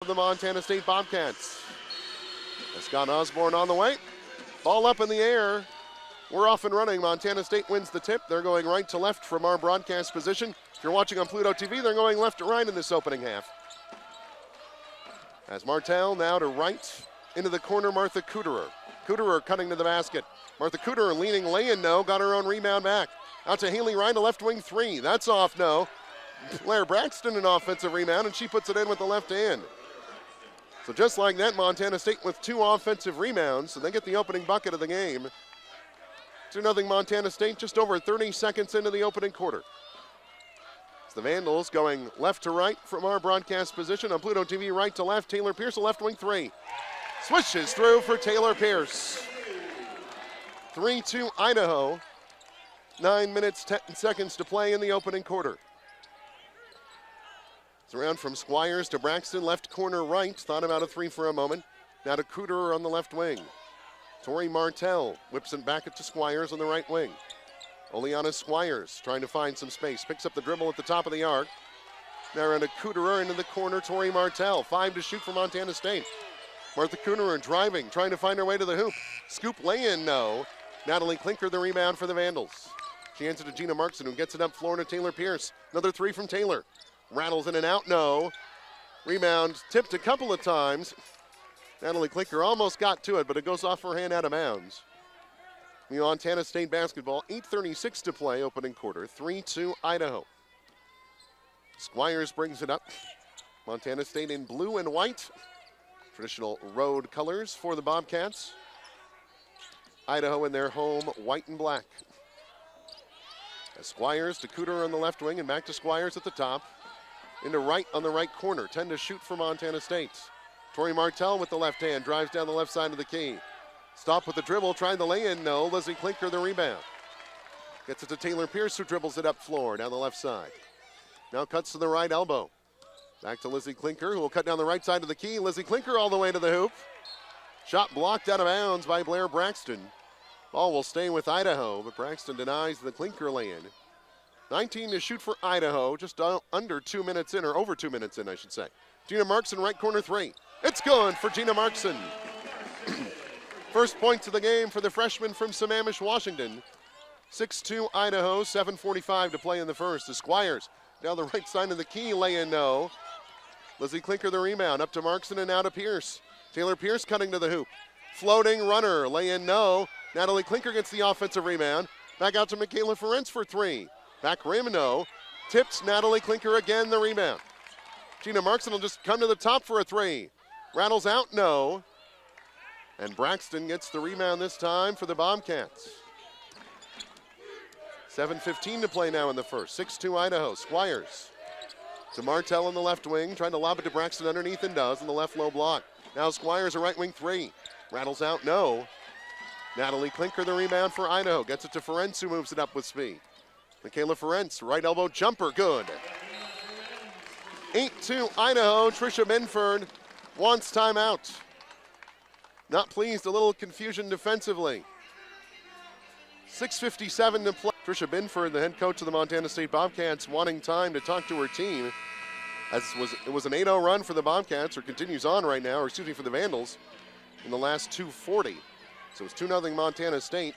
The Montana State Bobcats. Scott Osborne on the way. Ball up in the air. We're off and running. Montana State wins the tip. They're going right to left from our broadcast position. If you're watching on Pluto TV, they're going left to right in this opening half. As Martell now to right into the corner, Martha Kuderer. Kuderer cutting to the basket. Martha Kuderer leaning lay-in, no, got her own rebound back. Out to Haley Ryan to left wing three. That's off, no. Blair Braxton an offensive rebound, and she puts it in with the left hand. So just like that, Montana State with 2 offensive rebounds, so they get the opening bucket of the game. 2-0 Montana State, just over 30 seconds into the opening quarter. It's the Vandals going left to right from our broadcast position on Pluto TV, right to left. Taylor Pierce, a left wing three. Swishes through for Taylor Pierce. 3-2 Idaho. 9 minutes, 10 seconds to play in the opening quarter. It's around from Squires to Braxton, left corner right. Thought about a three for a moment. Now to Kuderer on the left wing. Tori Martell whips it back to Squires on the right wing. Oleana Squires trying to find some space. Picks up the dribble at the top of the arc. Now around to Kuderer into the corner. Tori Martell, 5 to shoot for Montana State. Martha Kuderer driving, trying to find her way to the hoop. Scoop lay-in, no. Natalie Klinker the rebound for the Vandals. She hands it to Gina Markson, who gets it up floor to Taylor Pierce. Another three from Taylor. Rattles in and out, no. Rebound tipped a couple of times. Natalie Klinker almost got to it, but it goes off her hand out of bounds. Montana State basketball, 8:36 to play, opening quarter, 3-2 Idaho. Squires brings it up. Montana State in blue and white. Traditional road colors for the Bobcats. Idaho in their home, white and black. As Squires to Kuderer on the left wing and back to Squires at the top. Into right on the right corner, 10 to shoot for Montana State. Tori Martell with the left hand, drives down the left side of the key. Stop with the dribble, trying the lay-in, no. Leslie Klinker the rebound. Gets it to Taylor Pierce, who dribbles it up floor, down the left side. Now cuts to the right elbow. Back to Lizzie Klinker, who will cut down the right side of the key. Lizzie Klinker all the way to the hoop. Shot blocked out of bounds by Blair Braxton. Ball will stay with Idaho, but Braxton denies the Klinker lay-in. 19 to shoot for Idaho, just under 2 minutes in, or over 2 minutes in, I should say. Gina Markson, right corner three. It's good for Gina Markson. First points of the game for the freshman from Sammamish, Washington. 6-2 Idaho, 7:45 to play in the first. The Squires down the right side of the key, lay-in, no. Lizzie Klinker the rebound, up to Markson and now to Pierce. Taylor Pierce cutting to the hoop. Floating runner, lay-in, no. Natalie Klinker gets the offensive rebound. Back out to Mikayla Ferenz for three. Back rim, no. Tips Natalie Klinker again, the rebound. Gina Markson will just come to the top for a three. Rattles out, no. And Braxton gets the rebound this time for the Bobcats. 7:15 to play now in the first. 6-2 Idaho. Squires to Martell on the left wing, trying to lob it to Braxton underneath and does on the left low block. Now Squires a right wing three. Rattles out, no. Natalie Klinker the rebound for Idaho. Gets it to Ferenz, who moves it up with speed. Mikayla Ferenz, right elbow jumper, good. 8-2 Idaho. Trisha Binford wants timeout. Not pleased, a little confusion defensively. 6:57 to play. Trisha Binford, the head coach of the Montana State Bobcats, wanting time to talk to her team. It was an 8-0 run for the Bobcats, or continues on right now, or excuse me, for the Vandals in the last 2:40. So it's 2-0 Montana State.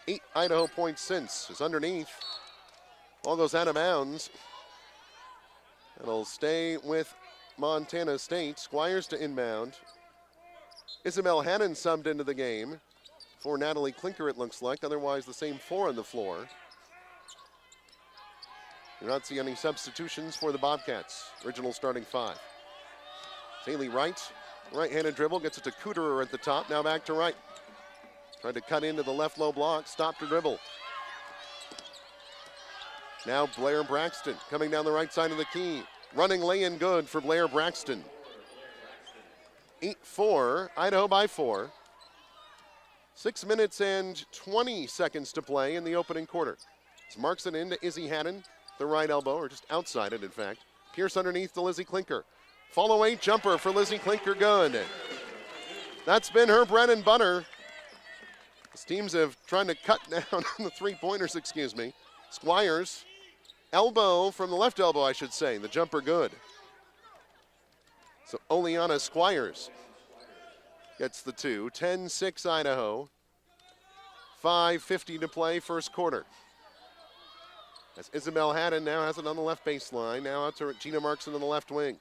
8 Idaho points since. It's underneath. Ball goes out of bounds. It'll stay with Montana State. Squires to inbound. Isabel Hannon subbed into the game for Natalie Klinker, it looks like. Otherwise, the same four on the floor. You're not seeing any substitutions for the Bobcats. Original starting five. Haley Wright, right-handed dribble, gets it to Kuderer at the top. Now back to right. Tried to cut into the left low block, stopped to dribble. Now Blair Braxton coming down the right side of the key. Running lay-in good for Blair Braxton. 8-4, Idaho by 4. 6 minutes and 20 seconds to play in the opening quarter. It's Markson into Izzy Hannon, the right elbow, or just outside it, in fact. Pierce underneath to Lizzie Klinker. Fall-away jumper for Lizzie Klinker, good. That's been her bread and butter. These teams have tried to cut down on the three-pointers, excuse me. Squires, elbow from the left elbow, I should say. The jumper good. So Oleana Squires gets the two. 10-6 Idaho. 5:50 to play, first quarter. As Isabel Haddon now has it on the left baseline. Now out to Gina Markson on the left wing.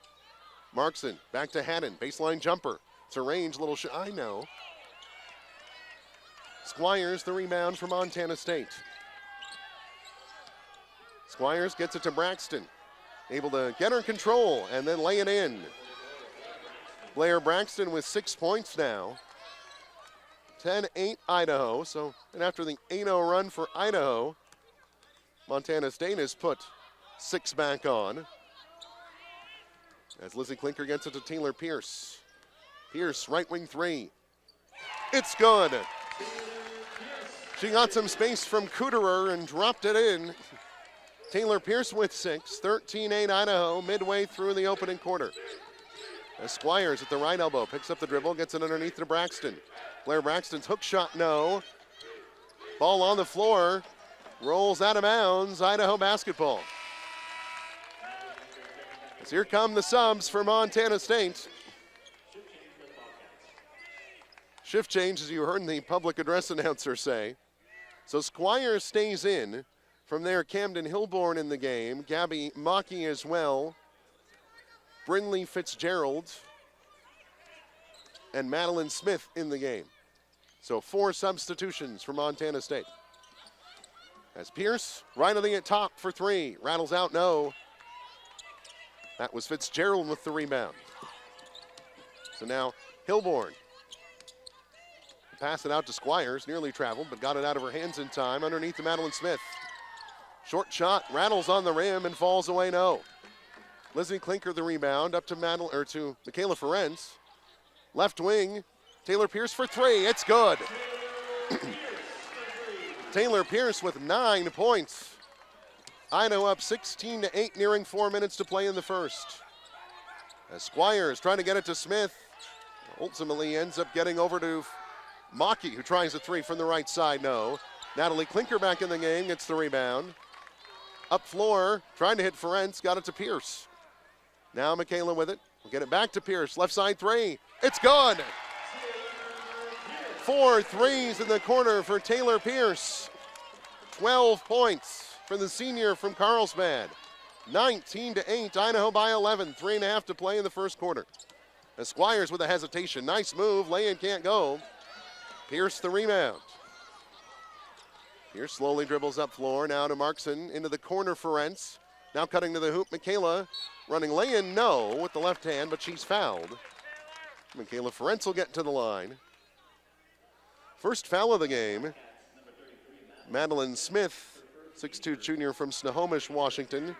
Markson back to Haddon. Baseline jumper. It's a range, little shot. I know. Squires the rebound for Montana State. Squires gets it to Braxton. Able to get her in control and then lay it in. Blair Braxton with 6 points now. 10-8 Idaho. So, and after the 8-0 run for Idaho, Montana State has put 6 back on. As Lizzie Klinker gets it to Taylor Pierce. Pierce, right wing three. It's good. She got some space from Cooterer and dropped it in. Taylor Pierce with 6, 13-8 Idaho, midway through the opening quarter. As Squires at the right elbow picks up the dribble, gets it underneath to Braxton. Blair Braxton's hook shot, no. Ball on the floor, rolls out of bounds, Idaho basketball. As here come the subs for Montana State. Shift change, as you heard the public address announcer say. So Squires stays in. From there, Camden Hilborn in the game. Gabby Mackey as well. Brinley Fitzgerald. And Madeline Smith in the game. So 4 substitutions for Montana State. As Pierce, right on the top for 3. Rattles out, no. That was Fitzgerald with the rebound. So now Hilborn. Pass it out to Squires, nearly traveled, but got it out of her hands in time underneath to Madeline Smith. Short shot, rattles on the rim and falls away, no. Lizzie Klinker the rebound, up to Mikayla Ferenz. Left wing, Taylor Pierce for 3, it's good. Taylor Pierce with 9 points. Idaho up 16-8, nearing 4 minutes to play in the first. As Squires trying to get it to Smith, ultimately ends up getting over to Mackey, who tries a 3 from the right side, no. Natalie Klinker back in the game, gets the rebound. Up floor, trying to hit Ferenz, got it to Pierce. Now Mikayla with it, we'll get it back to Pierce, left side 3, it's good. 4 threes in the corner for Taylor Pierce. 12 points for the senior from Carlsbad. 19-8, Idaho by 11, 3.5 to play in the first quarter. As Squires with a hesitation, nice move, lay-in can't go. Pierce the rebound. Pierce slowly dribbles up floor, now to Markson, into the corner Ferenz. Now cutting to the hoop, Mikayla running lay-in, no, with the left hand, but she's fouled. Mikayla Ferenz will get to the line. First foul of the game, Madeline Smith, 6'2" junior from Snohomish, Washington.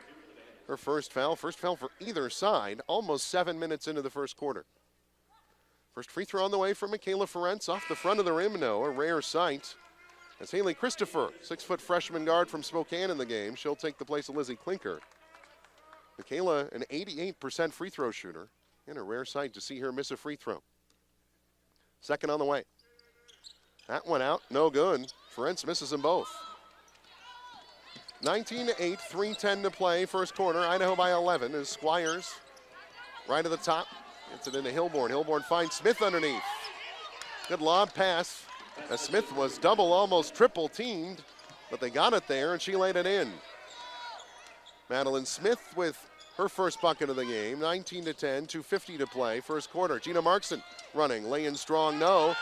Her first foul for either side, almost 7 minutes into the first quarter. First free throw on the way for Mikayla Ferenz, off the front of the rim, no, a rare sight. As Haley Christopher, 6-foot freshman guard from Spokane in the game, she'll take the place of Lizzie Klinker. Mikayla, an 88% free throw shooter, and a rare sight to see her miss a free throw. Second on the way. That went out, no good. Ferenz misses them both. 19-8, 3:10 to play, first quarter. Idaho by 11 as Squires right at the top. Gets it into Hilborn. Hilborn finds Smith underneath. Good lob pass. As Smith was double, almost triple teamed, but they got it there and she laid it in. Madeline Smith with her first bucket of the game. 19-10, 2:50 to play, first quarter. Gina Markson running, laying strong, no.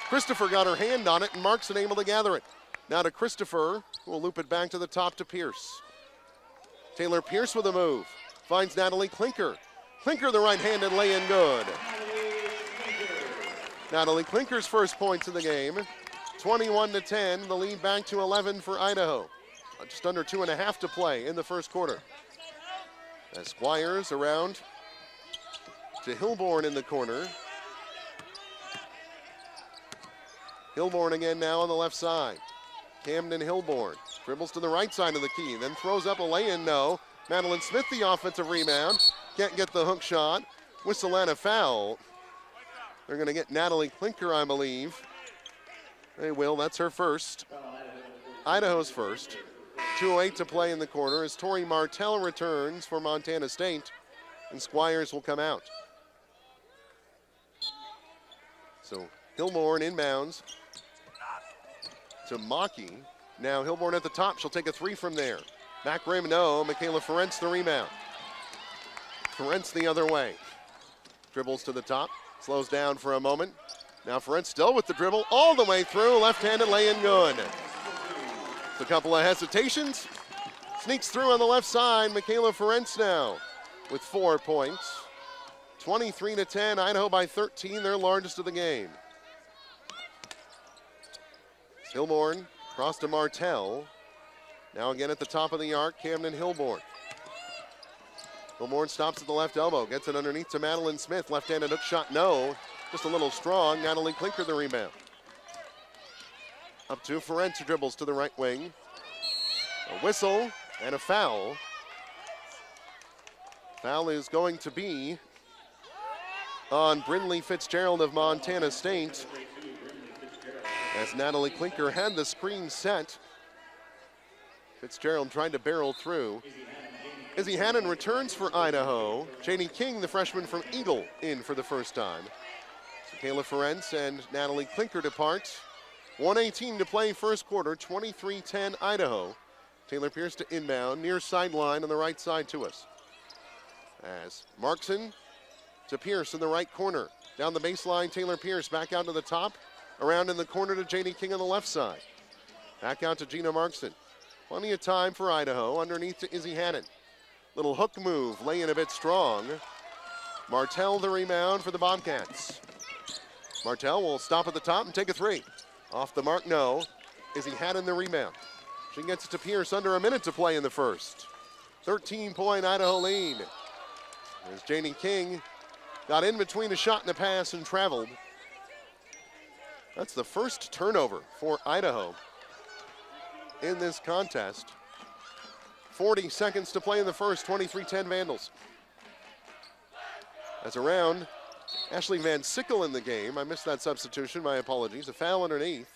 Christopher got her hand on it and Markson able to gather it. Now to Christopher, who will loop it back to the top to Pierce. Taylor Pierce with a move. Finds Natalie Klinker. Klinker the right-handed lay-in good. Natalie Klinker's first points in the game. 21-10, the lead back to 11 for Idaho. Just under 2.5 to play in the first quarter. As Squires around to Hilborn in the corner. Hilborn again now on the left side. Camden Hilborn dribbles to the right side of the key, then throws up a lay-in, no. Madeline Smith the offensive rebound. Can't get the hook shot. Whistle and a foul. They're going to get Natalie Klinker, I believe. They will, that's her first. Idaho's first. 2:08 to play in the quarter as Tori Martell returns for Montana State, and Squires will come out. So Hillborn inbounds to Maki. Now Hillborn at the top. She'll take a three from there. Back rim, no. Mikayla Ferenz the rebound. Ferenz the other way. Dribbles to the top. Slows down for a moment. Now Ferenz still with the dribble all the way through. Left-handed lay-in good. It's a couple of hesitations. Sneaks through on the left side. Mikayla Ferenz now with 4 points. 23-10. Idaho by 13, their largest of the game. Hillborn cross to Martell. Now again at the top of the arc, Camden Hillborn. Hillborn stops at the left elbow, gets it underneath to Madeline Smith. Left-handed hook shot, no. Just a little strong. Natalie Klinker the rebound. Up to Ferenz, who dribbles to the right wing. A whistle and a foul. Foul is going to be on Brynlee Fitzgerald of Montana State, as Natalie Klinker had the screen set. Fitzgerald tried to barrel through. Izzy Hannon returns for Idaho. Janie King, the freshman from Eagle, in for the first time. So Mikayla Ferenz and Natalie Klinker depart. 1:18 to play first quarter, 23-10 Idaho. Taylor Pierce to inbound, near sideline on the right side to us. As Markson to Pierce in the right corner. Down the baseline, Taylor Pierce back out to the top. Around in the corner to Janie King on the left side. Back out to Gina Markson. Plenty of time for Idaho. Underneath to Izzy Hannon. Little hook move, laying a bit strong. Martell the rebound for the Bobcats. Martell will stop at the top and take a three. Off the mark, no. Izzy Hannon the rebound. She gets it to Pierce, under a minute to play in the first. 13-point Idaho lead. There's Janie King. Got in between a shot and a pass and traveled. That's the first turnover for Idaho in this contest. 40 seconds to play in the first, 23-10 Vandals. As around, Ashley Van Sickle in the game. I missed that substitution, my apologies. A foul underneath.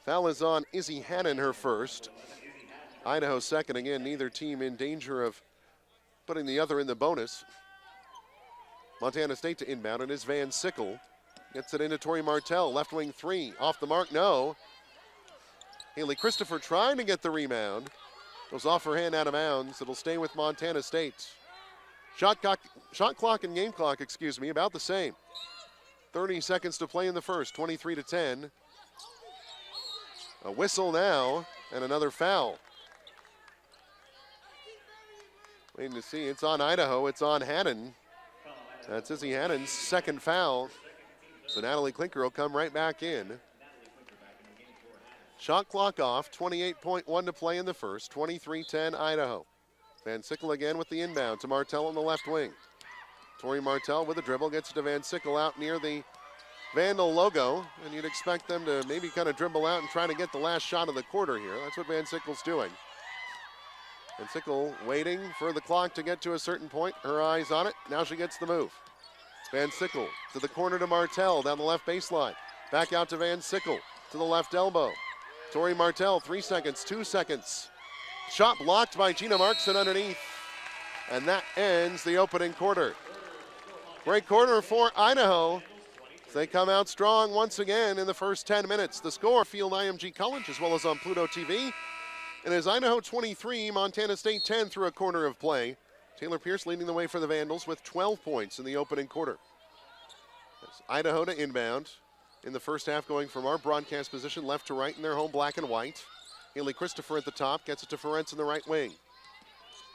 Foul is on Izzy Hannon, her first. Idaho second. Again, neither team in danger of putting the other in the bonus. Montana State to inbound, and is Van Sickle. Gets it into Tori Martell, left wing three. Off the mark, no. Haley Christopher trying to get the rebound. Goes off her hand out of bounds. It'll stay with Montana State. Shot clock and game clock, about the same. 30 seconds to play in the first, 23-10. A whistle now, and another foul. Waiting to see, it's on Idaho, it's on Hannon. That's Izzy Hannon's second foul. So Natalie Klinker will come right back in. Shot clock off, 28.1 to play in the first, 23-10 Idaho. Van Sickle again with the inbound to Martell on the left wing. Tori Martell with a dribble, gets it to Van Sickle out near the Vandal logo, and you'd expect them to maybe kind of dribble out and try to get the last shot of the quarter here. That's what Van Sickle's doing. Van Sickle waiting for the clock to get to a certain point. Her eyes on it. Now she gets the move. Van Sickle to the corner to Martell down the left baseline. Back out to Van Sickle to the left elbow. Tori Martell, 3 seconds, 2 seconds. Shot blocked by Gina Markson underneath. And that ends the opening quarter. Great quarter for Idaho. They come out strong once again in the first 10 minutes. The score, Field IMG College, as well as on Pluto TV. And as Idaho 23, Montana State 10 through a quarter of play. Taylor Pierce leading the way for the Vandals with 12 points in the opening quarter. As Idaho to inbound in the first half, going from our broadcast position left to right in their home black and white. Haley Christopher at the top, gets it to Ferenz in the right wing.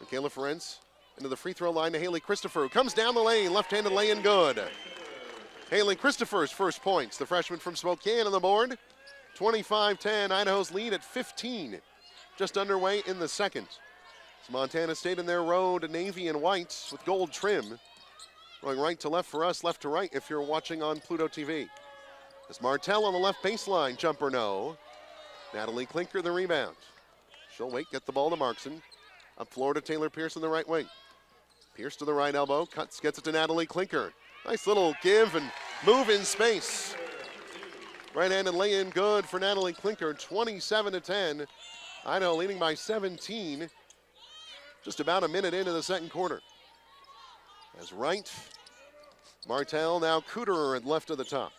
Mikayla Ferenz into the free throw line to Haley Christopher, who comes down the lane, left-handed lay-in good. Haley Christopher's first points, the freshman from Spokane on the board. 25-10, Idaho's lead at 15. Just underway in the second. It's Montana State in their road, navy and whites with gold trim. Going right to left for us, left to right if you're watching on Pluto TV. As Martell on the left baseline, jumper no. Natalie Klinker the rebound. She'll wait, get the ball to Markson. Up floor to Taylor Pierce in the right wing. Pierce to the right elbow, cuts, gets it to Natalie Klinker. Nice little give and move in space. Right-handed lay-in good for Natalie Klinker, 27-10. Idaho leading by 17. Just about a minute into the second quarter. As Wright Martell, now Cooterer at left of the top.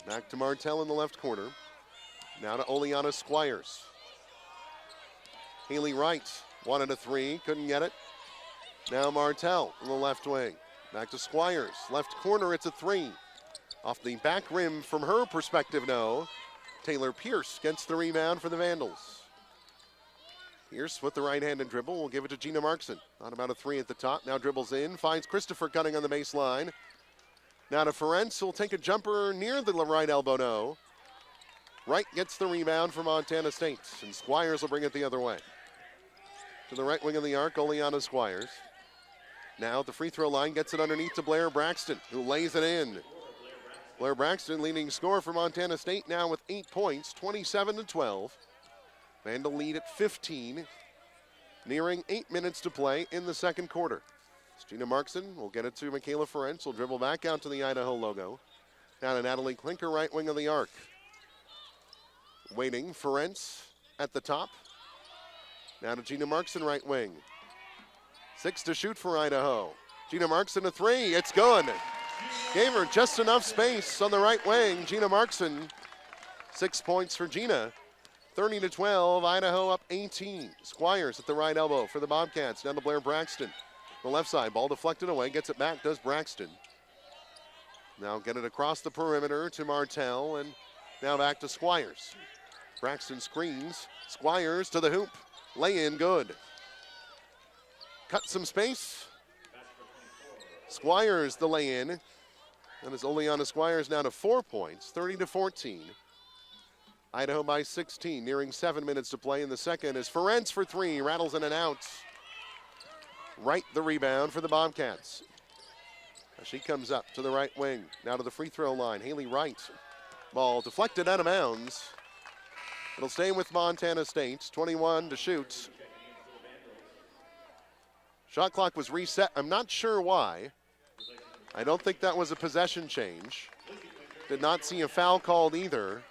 Back to Martell in the left corner. Now to Oleana Squires. Haley Wright wanted a three, couldn't get it. Now Martell in the left wing. Back to Squires, left corner, it's a three. Off the back rim from her perspective, no. Taylor Pierce gets the rebound for the Vandals. Pierce with the right-handed dribble will give it to Gina Markson. On about a three at the top, now dribbles in, finds Christopher cutting on the baseline. Now to Ferenz, who'll take a jumper near the right elbow, no. Wright gets the rebound for Montana State, and Squires will bring it the other way. To the right wing of the arc, Oleana Squires. Now at the free throw line, gets it underneath to Blair Braxton, who lays it in. Blair Braxton leading scorer for Montana State now with 8 points, 27-12. Vandal lead at 15, nearing 8 minutes to play in the second quarter. Gina Markson will get it to Mikayla Ferenz, will dribble back out to the Idaho logo. Now to Natalie Klinker, right wing of the arc. Waiting, Ferenz at the top. Now to Gina Markson, right wing. 6 to shoot for Idaho. Gina Markson a three, it's good. Gave her just enough space on the right wing. Gina Markson, 6 points for Gina. 30-12, Idaho up 18. Squires at the right elbow for the Bobcats. Down to Blair Braxton. The left side, ball deflected away, gets it back, does Braxton. Now get it across the perimeter to Martell, and now back to Squires. Braxton screens, Squires to the hoop. Lay in, good. Cut some space. Squires the lay in. And it's Oleana Squires now to 4 points, 30-14. Idaho by 16, nearing 7 minutes to play in the second as Ferenz for three, rattles in and out. Wright the rebound for the Bobcats. As she comes up to the right wing, now to the free throw line, Haley Wright. Ball deflected out of bounds. It'll stay with Montana State, 21 to shoot. Shot clock was reset, I'm not sure why. I don't think that was a possession change. Did not see a foul called either.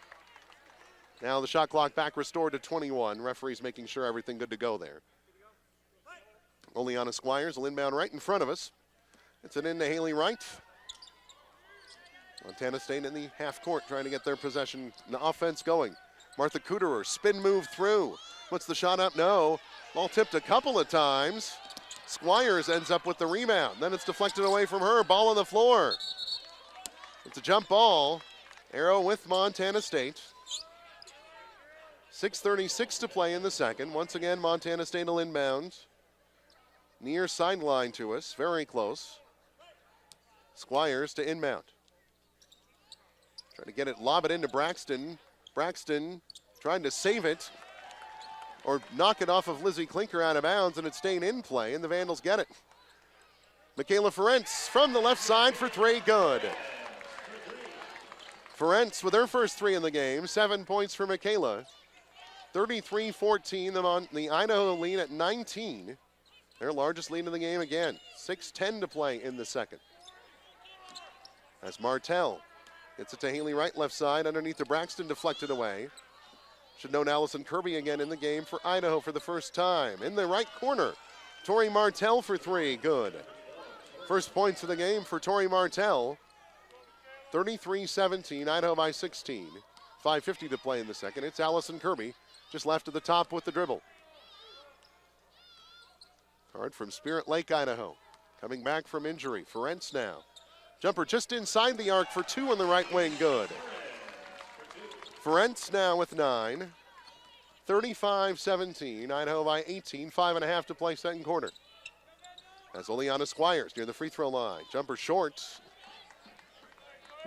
Now the shot clock back restored to 21. Referees making sure everything good to go there. Oleana Squires will inbound right in front of us. It's an in to Haley Wright. Montana State in the half court trying to get their possession, the offense going. Martha Cooterer, spin move through. Puts the shot up, no. Ball tipped a couple of times. Squires ends up with the rebound. Then it's deflected away from her, ball on the floor. It's a jump ball. Arrow with Montana State. 6:36 to play in the second. Once again, Montana State will inbound. Near sideline to us, very close. Squires to inbound. Trying to get it, lob it into Braxton. Braxton trying to save it or knock it off of Lizzie Klinker out of bounds, and it's staying in play, and the Vandals get it. Mikayla Ferenz from the left side for three, good. Ferenz with her first three in the game, 7 points for Mikayla. 33-14, the Idaho lead at 19. Their largest lead in the game again. 6:10 to play in the second. As Martell gets it to Haley Wright, left side, underneath to Braxton, deflected away. Should note Allison Kirby again in the game for Idaho for the first time. In the right corner, Tori Martell for three, good. First points of the game for Tori Martell. 33-17, Idaho by 16. 5:50 to play in the second. It's Allison Kirby, just left at the top with the dribble. Card from Spirit Lake, Idaho. Coming back from injury, Ferenz now. Jumper just inside the arc for two on the right wing, good. Ferenz now with 9. 35-17, Idaho by 18, 5.5 to play second quarter. As Oleana Squires near the free throw line. Jumper short.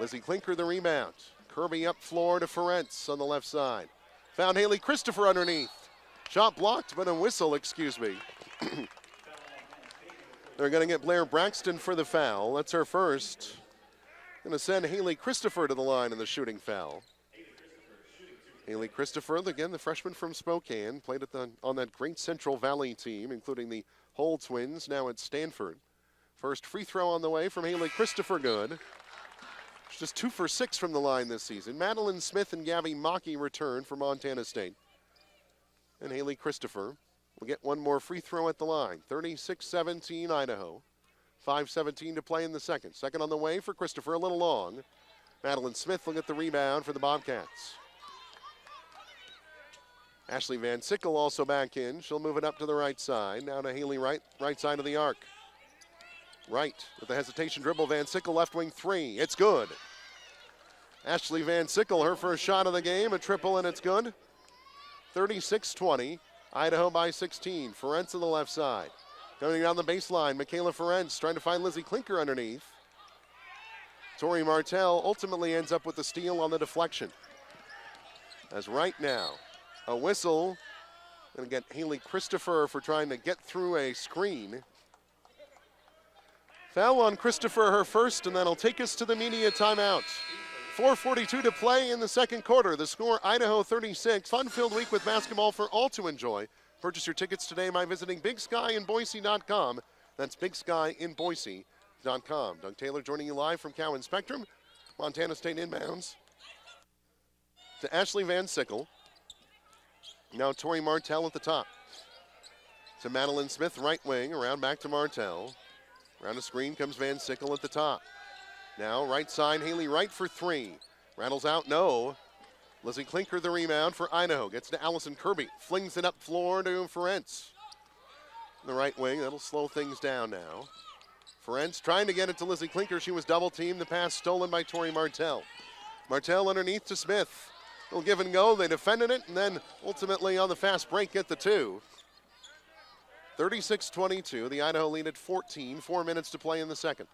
Lizzie Klinker the rebound. Kirby up floor to Ferenz on the left side. Found Haley Christopher underneath. Shot blocked, but a whistle, excuse me. They're going to get Blair Braxton for the foul. That's her first. Going to send Haley Christopher to the line in the shooting foul. Haley Christopher, again, the freshman from Spokane, played on that great Central Valley team, including the Hull Twins, now at Stanford. First free throw on the way from Haley Christopher, good. She's just 2 for 6 from the line this season. Madeline Smith and Gabby Mackey return for Montana State. And Haley Christopher will get one more free throw at the line. 36-17 Idaho. 5:17 to play in the second. Second on the way for Christopher, a little long. Madeline Smith will get the rebound for the Bobcats. Ashley Van Sickle also back in. She'll move it up to the right side. Now to Haley Wright, right side of the arc. Wright with the hesitation dribble. Van Sickle left wing three. It's good. Ashley Van Sickle, her first shot of the game, a triple, and it's good. 36-20. Idaho by 16. Ferenz on the left side. Going down the baseline, Mikayla Ferenz trying to find Lizzie Klinker underneath. Tori Martell ultimately ends up with the steal on the deflection. As right now, a whistle. Going to get Haley Christopher for trying to get through a screen. Foul on Christopher, her first, and that'll take us to the media timeout. 4:42 to play in the second quarter. The score, Idaho 36. Fun-filled week with basketball for all to enjoy. Purchase your tickets today by visiting bigskyinboise.com. That's bigskyinboise.com. Doug Taylor joining you live from Cowan Spectrum. Montana State inbounds to Ashley Van Sickle. Now Tori Martell at the top. To Madeline Smith, right wing, around back to Martell. Around the screen comes Van Sickle at the top. Now right side, Haley Wright for three. Rattles out, no. Lizzie Klinker the rebound for Idaho. Gets to Allison Kirby. Flings it up floor to Ferenz. The right wing, that'll slow things down now. Ferenz trying to get it to Lizzie Klinker. She was double teamed. The pass stolen by Tori Martell. Martell underneath to Smith. Little give and go. They defended it and then ultimately on the fast break get the two. 36-22. The Idaho lead at 14. 4 minutes to play in the second.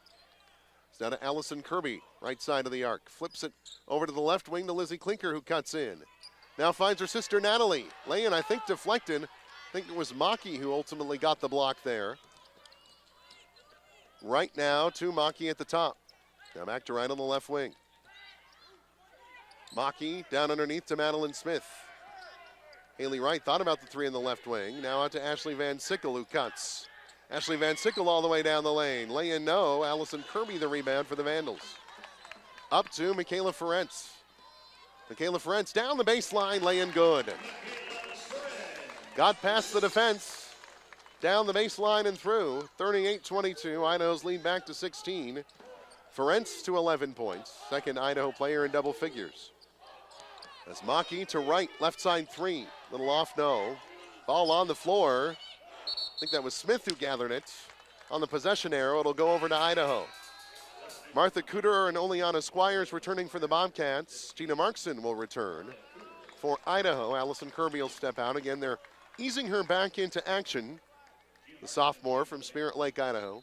It's now to Allison Kirby, right side of the arc. Flips it over to the left wing to Lizzie Klinker, who cuts in. Now finds her sister Natalie. Lay-in, I think, deflected. I think it was Maki who ultimately got the block there. Right now to Maki at the top. Now back to right on the left wing. Maki down underneath to Madeline Smith. Haley Wright thought about the three in the left wing. Now out to Ashley Van Sickle, who cuts. Ashley Van Sickle all the way down the lane. Lay in, no. Allison Kirby the rebound for the Vandals. Up to Mikayla Ferenz. Mikayla Ferenz down the baseline, lay in good. Got past the defense. Down the baseline and through. 38-22. Idaho's lead back to 16. Ferenz to 11 points. Second Idaho player in double figures. As Maki to right, left side three. Little off, no. Ball on the floor. I think that was Smith who gathered it. On the possession arrow, it'll go over to Idaho. Martha Cooterer and Oleana Squires returning for the Bobcats. Gina Markson will return for Idaho. Allison Kirby will step out. Again, they're easing her back into action. The sophomore from Spirit Lake, Idaho.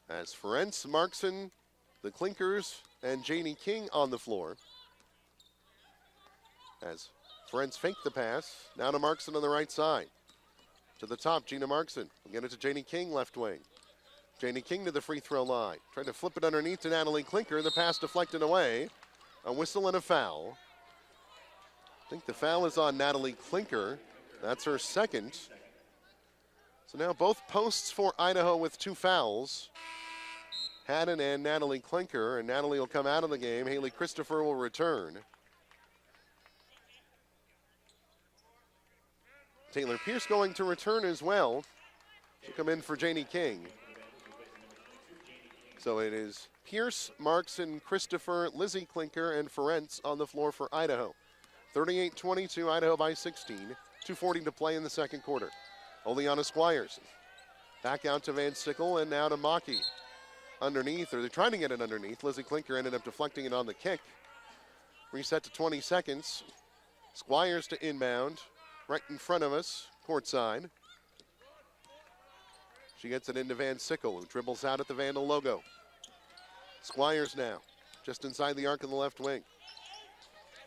As Ferenz, Markson, the Klinkers, and Janie King on the floor. As Ferenz faked the pass. Now to Markson on the right side. To the top, Gina Markson. We'll get it to Janie King, left wing. Janie King to the free throw line. Trying to flip it underneath to Natalie Klinker. The pass deflected away. A whistle and a foul. I think the foul is on Natalie Klinker. That's her second. So now both posts for Idaho with two fouls. Haddon and Natalie Klinker. And Natalie will come out of the game. Haley Christopher will return. Taylor Pierce going to return as well. She'll come in for Janie King. So it is Pierce, Markson, Christopher, Lizzie Klinker, and Ferenz on the floor for Idaho. 38-22, Idaho by 16. 2:40 to play in the second quarter. Oleana Squires. Back out to Van Sickle and now to Maki. Underneath, or they're trying to get it underneath. Lizzie Klinker ended up deflecting it on the kick. Reset to 20 seconds. Squires to inbound. Right in front of us, courtside. She gets it into Van Sickle, who dribbles out at the Vandal logo. Squires now, just inside the arc in the left wing.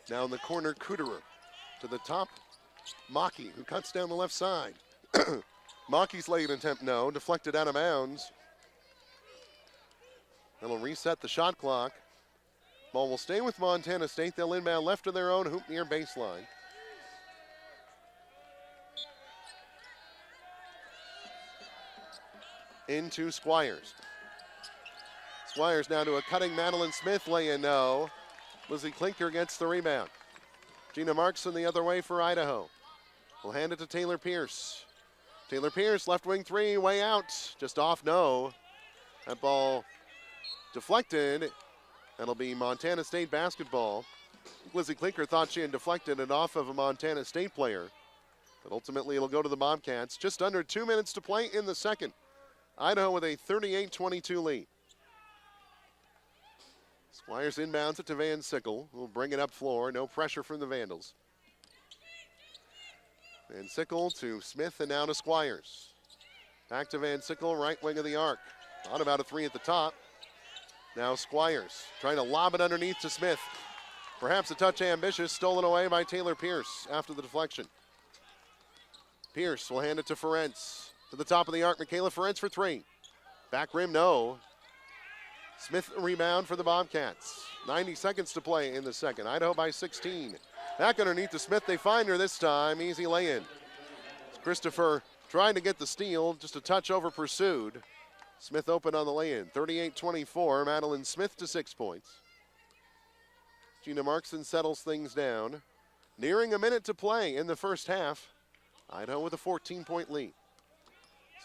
Now in the corner, Cooterer. To the top, Maki, who cuts down the left side. Maki's late attempt, no, deflected out of bounds. That'll reset the shot clock. Ball will stay with Montana State. They'll inbound left of their own, hoop near baseline. Into Squires. Squires now to a cutting Madeline Smith, lay in, no. Lizzie Klinker gets the rebound. Gina Markson the other way for Idaho. We'll hand it to Taylor Pierce. Taylor Pierce, left wing three, way out. Just off, no. That ball deflected. That'll be Montana State basketball. Lizzie Klinker thought she had deflected it off of a Montana State player. But ultimately, it'll go to the Bobcats. Just under 2 minutes to play in the second. Idaho with a 38-22 lead. Squires inbounds it to Van Sickle, who will bring it up floor. No pressure from the Vandals. Van Sickle to Smith and now to Squires. Back to Van Sickle, right wing of the arc. Thought about a three at the top. Now Squires trying to lob it underneath to Smith. Perhaps a touch ambitious, stolen away by Taylor Pierce after the deflection. Pierce will hand it to Ferenz. To the top of the arc, Mikayla Ferenz for three. Back rim, no. Smith rebound for the Bobcats. 90 seconds to play in the second. Idaho by 16. Back underneath to Smith. They find her this time. Easy lay-in. Christopher trying to get the steal. Just a touch over pursued. Smith open on the lay-in. 38-24. Madeline Smith to 6 points. Gina Markson settles things down. Nearing a minute to play in the first half. Idaho with a 14-point lead.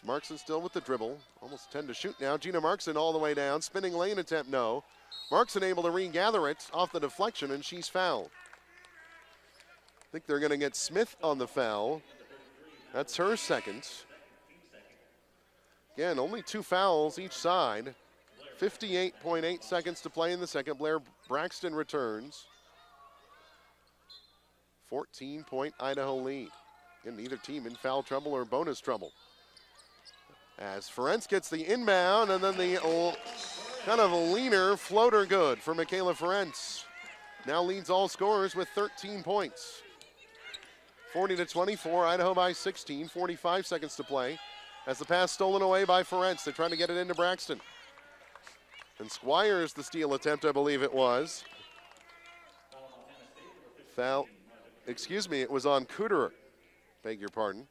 Markson still with the dribble. Almost 10 to shoot now. Gina Markson all the way down. Spinning lane attempt, no. Markson able to regather it off the deflection, and she's fouled. I think they're going to get Smith on the foul. That's her second. Again, only 2 fouls each side. 58.8 seconds to play in the second. Blair Braxton returns. 14-point Idaho lead. Again, neither team in foul trouble or bonus trouble. As Ferenz gets the inbound, and then the kind of a leaner floater good for Mikayla Ferenz. Now leads all scorers with 13 points. 40-24, Idaho by 16, 45 seconds to play. As the pass stolen away by Ferenz, they're trying to get it into Braxton. And Squires, the steal attempt, I believe it was. Foul, excuse me, it was on Cooterer. Beg your pardon.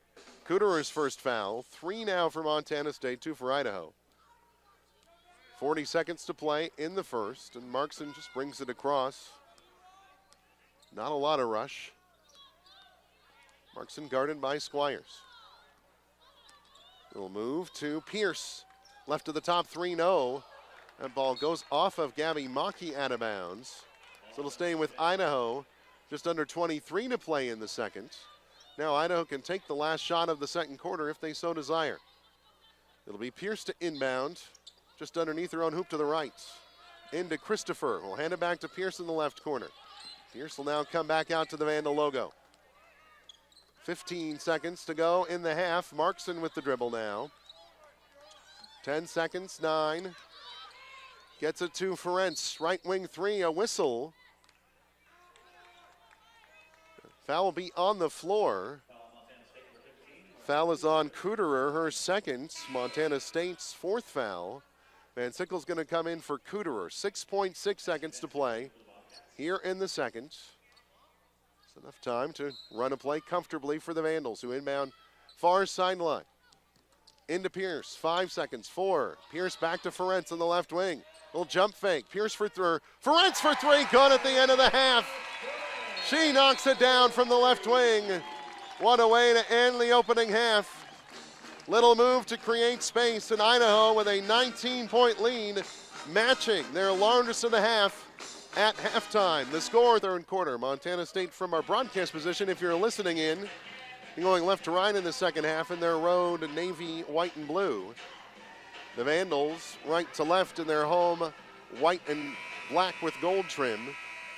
Cooterer's first foul. 3 now for Montana State, 2 for Idaho. 40 seconds to play in the first, and Markson just brings it across. Not a lot of rush. Markson guarded by Squires. We'll move to Pierce. Left of the top 3, no. That ball goes off of Gabby Maki out of bounds. So it'll stay with Idaho. Just under 23 to play in the second. Now Idaho can take the last shot of the second quarter if they so desire. It'll be Pierce to inbound, just underneath her own hoop to the right. Into Christopher. We'll hand it back to Pierce in the left corner. Pierce will now come back out to the Vandal logo. 15 seconds to go in the half. Markson with the dribble now. 10 seconds, 9. Gets it to Ferenz. Right wing 3, a whistle. Foul will be on the floor. Foul is on Cooterer, her second. Montana State's 4th foul. Van Sickle's going to come in for Cooterer. 6.6 seconds to play here in the second. It's enough time to run a play comfortably for the Vandals, who inbound far sideline. Into Pierce, 5 seconds, 4. Pierce back to Ferenz on the left wing. Little jump fake. Pierce for 3. Ferenz for 3, good at the end of the half. She knocks it down from the left wing. What a way to end the opening half. Little move to create space, in Idaho with a 19-point lead, matching their largest of the half at halftime. The score, third quarter, Montana State from our broadcast position, if you're listening in, going left to right in the second half in their road navy, white, and blue. The Vandals right to left in their home, white and black with gold trim.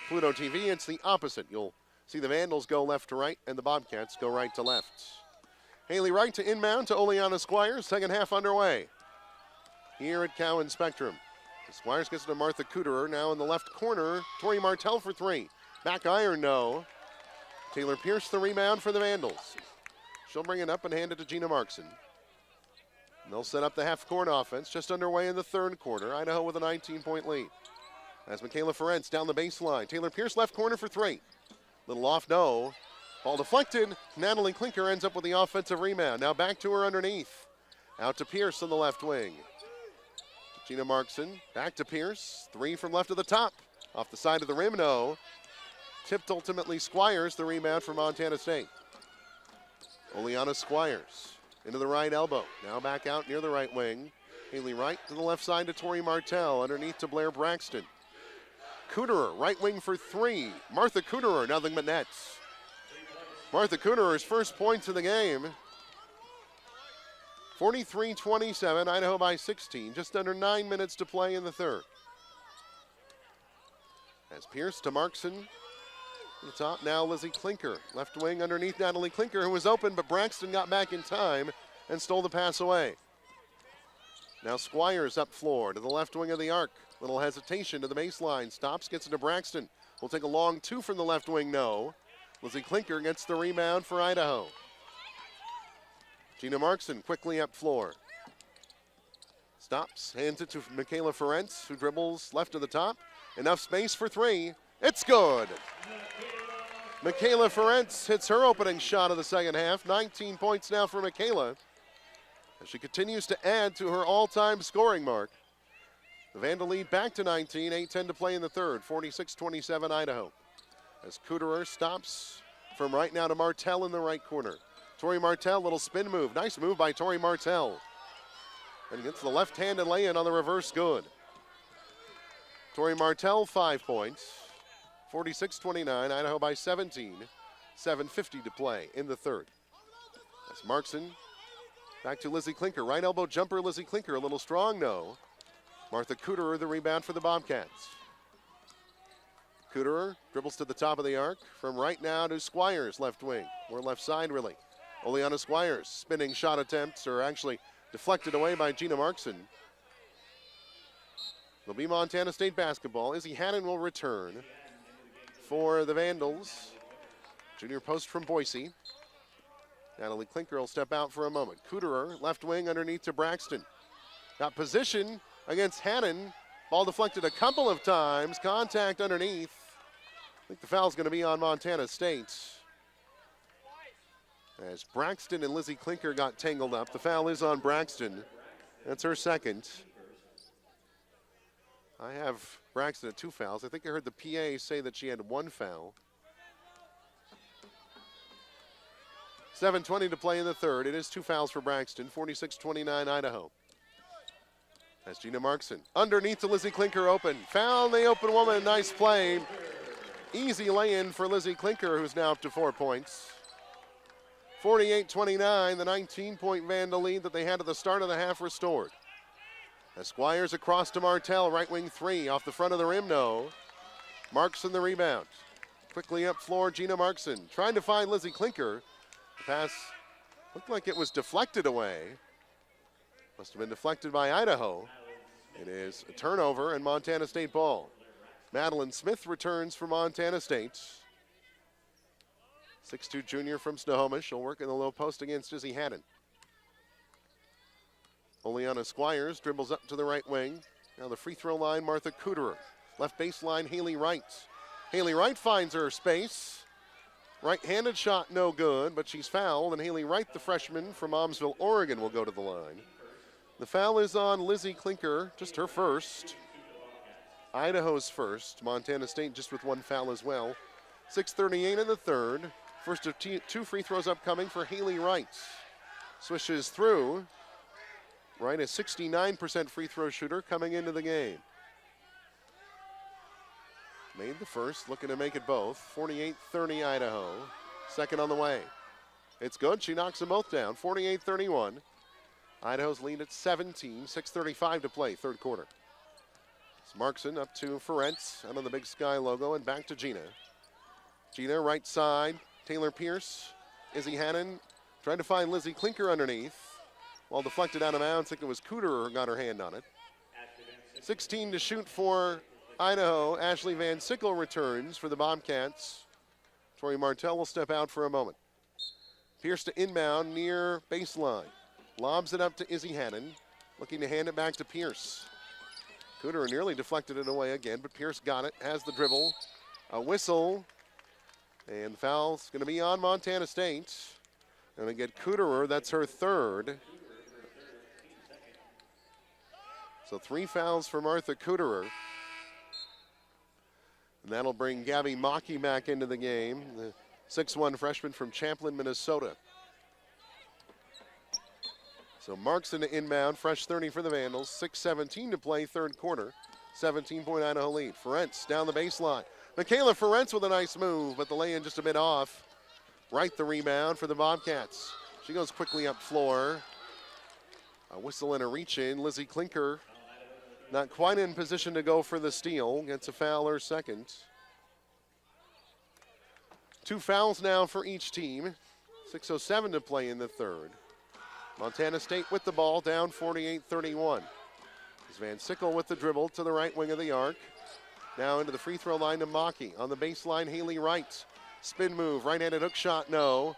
Pluto TV, it's the opposite. You'll see the Vandals go left to right and the Bobcats go right to left. Haley Wright to inbound to Oleana Squires. Second half underway here at Cowan Spectrum. Squires gets it to Martha Cooterer. Now in the left corner, Tori Martell for 3. Back iron, no. Taylor Pierce the rebound for the Vandals. She'll bring it up and hand it to Gina Markson. And they'll set up the half-court offense just underway in the third quarter. Idaho with a 19-point lead. As Mikayla Ferenz down the baseline. Taylor Pierce left corner for 3. Little off, no. Ball deflected. Natalie Klinker ends up with the offensive rebound. Now back to her underneath. Out to Pierce on the left wing. Gina Markson back to Pierce. 3 from left of the top. Off the side of the rim, no. Tipped ultimately Squires, the rebound for Montana State. Oleana Squires. into the right elbow. Now back out near the right wing. Haley Wright to the left side to Tori Martell. Underneath to Blair Braxton. Cooterer, right wing for three. Martha Cooterer, nothing but nets. Martha Cooterer's first points of the game. 43-27, Idaho by 16. Just under 9 minutes to play in the third. As Pierce to Markson. To the top now Lizzie Klinker. Left wing underneath Natalie Klinker, who was open, but Braxton got back in time and stole the pass away. Now Squires up floor to the left wing of the arc. Little hesitation to the baseline. Stops, gets it to Braxton. Will take a long two from the left wing, no. Lizzie Klinker gets the rebound for Idaho. Gina Markson quickly up floor. Stops, hands it to Mikayla Ferenz, who dribbles left to the top. Enough space for three. It's good. Mikayla Ferenz hits her opening shot of the second half. 19 points now for Mikayla, as she continues to add to her all-time scoring mark. The Vandal lead back to 19, 8:10 to play in the third. 46-27 Idaho. As Cooterer stops from right now to Martell in the right corner. Tori Martell, little spin move. Nice move by Tori Martell. And gets the left-handed lay-in on the reverse good. Tori Martell, 5 points. 46-29, Idaho by 17. 7:50 to play in the third. As Markson back to Lizzie Klinker. Right elbow jumper, Lizzie Klinker. A little strong, no. Martha Cooterer, the rebound for the Bobcats. Cooterer dribbles to the top of the arc. From right now to Squires, left wing. Or left side, really. Oleana Squires, spinning shot attempts are actually deflected away by Gina Markson. It'll be Montana State basketball. Izzy Hannon will return for the Vandals. Junior post from Boise. Natalie Klinker will step out for a moment. Cooterer, left wing underneath to Braxton. Got position against Hannon. Ball deflected a couple of times. Contact underneath. I think the foul's going to be on Montana State, as Braxton and Lizzie Klinker got tangled up. The foul is on Braxton. That's her second. I have Braxton at 2 fouls. I think I heard the PA say that she had 1 foul. 7:20 to play in the third. It is 2 fouls for Braxton. 46-29 Idaho. As Gina Markson underneath to Lizzie Klinker open. Found the open woman. Nice play. Easy lay-in for Lizzie Klinker, who's now up to 4 points. 48-29, the 19-point Vandal lead that they had at the start of the half restored. As Squires across to Martell, right wing 3, off the front of the rim, no. Markson the rebound. Quickly up floor, Gina Markson trying to find Lizzie Klinker. The pass looked like it was deflected away. Must have been deflected by Idaho. It is a turnover and Montana State ball. Madeline Smith returns for Montana State. 6'2" junior from Snohomish. She'll work in the low post against Izzy Hannon. Oleana Squires dribbles up to the right wing. Now the free throw line, Martha Cooterer. Left baseline, Haley Wright. Haley Wright finds her space. Right-handed shot, no good, but she's fouled, and Haley Wright, the freshman from Momsville, Oregon, will go to the line. The foul is on Lizzie Klinker, just her first. Idaho's first. Montana State just with 1 foul as well. 6:38 in the third. First of 2 free throws upcoming for Haley Wright. Swishes through. Wright, a 69% free throw shooter coming into the game. Made the first, looking to make it both. 48-30 Idaho. Second on the way. It's good, she knocks them both down. 48-31. Idaho's lead at 17, 6:35 to play, third quarter. It's Markson up to Ferenz, out on the Big Sky logo, and back to Gina. Gina, right side, Taylor Pierce, Izzy Hannon, trying to find Lizzie Klinker underneath. While deflected out of bounds, I think it was Cooterer who got her hand on it. 16 to shoot for Idaho. Ashley Van Sickle returns for the Bobcats. Tori Martell will step out for a moment. Pierce to inbound near baseline. Lobs it up to Izzy Hannon, looking to hand it back to Pierce. Cooterer nearly deflected it away again, but Pierce got it, has the dribble. A whistle, and the foul's going to be on Montana State. Going to get Cooterer, that's her third. So 3 fouls for Martha Cooterer. And that'll bring Gabby Mackey back into the game, the 6'1" freshman from Champlin, Minnesota. So Markson to inbound, fresh 30 for the Vandals. 6:17 to play, third quarter. 17-point Idaho lead. Ferenz down the baseline. Mikayla Ferenz with a nice move, but the lay-in just a bit off. Right the rebound for the Bobcats. She goes quickly up floor. A whistle and a reach in. Lizzie Klinker not quite in position to go for the steal. Gets a foul her second. 2 fouls now for each team. 6:07 to play in the third. Montana State with the ball, down 48-31. It's Van Sickle with the dribble to the right wing of the arc. Now into the free throw line to Maki. On the baseline, Haley Wright. Spin move, right-handed hook shot, no.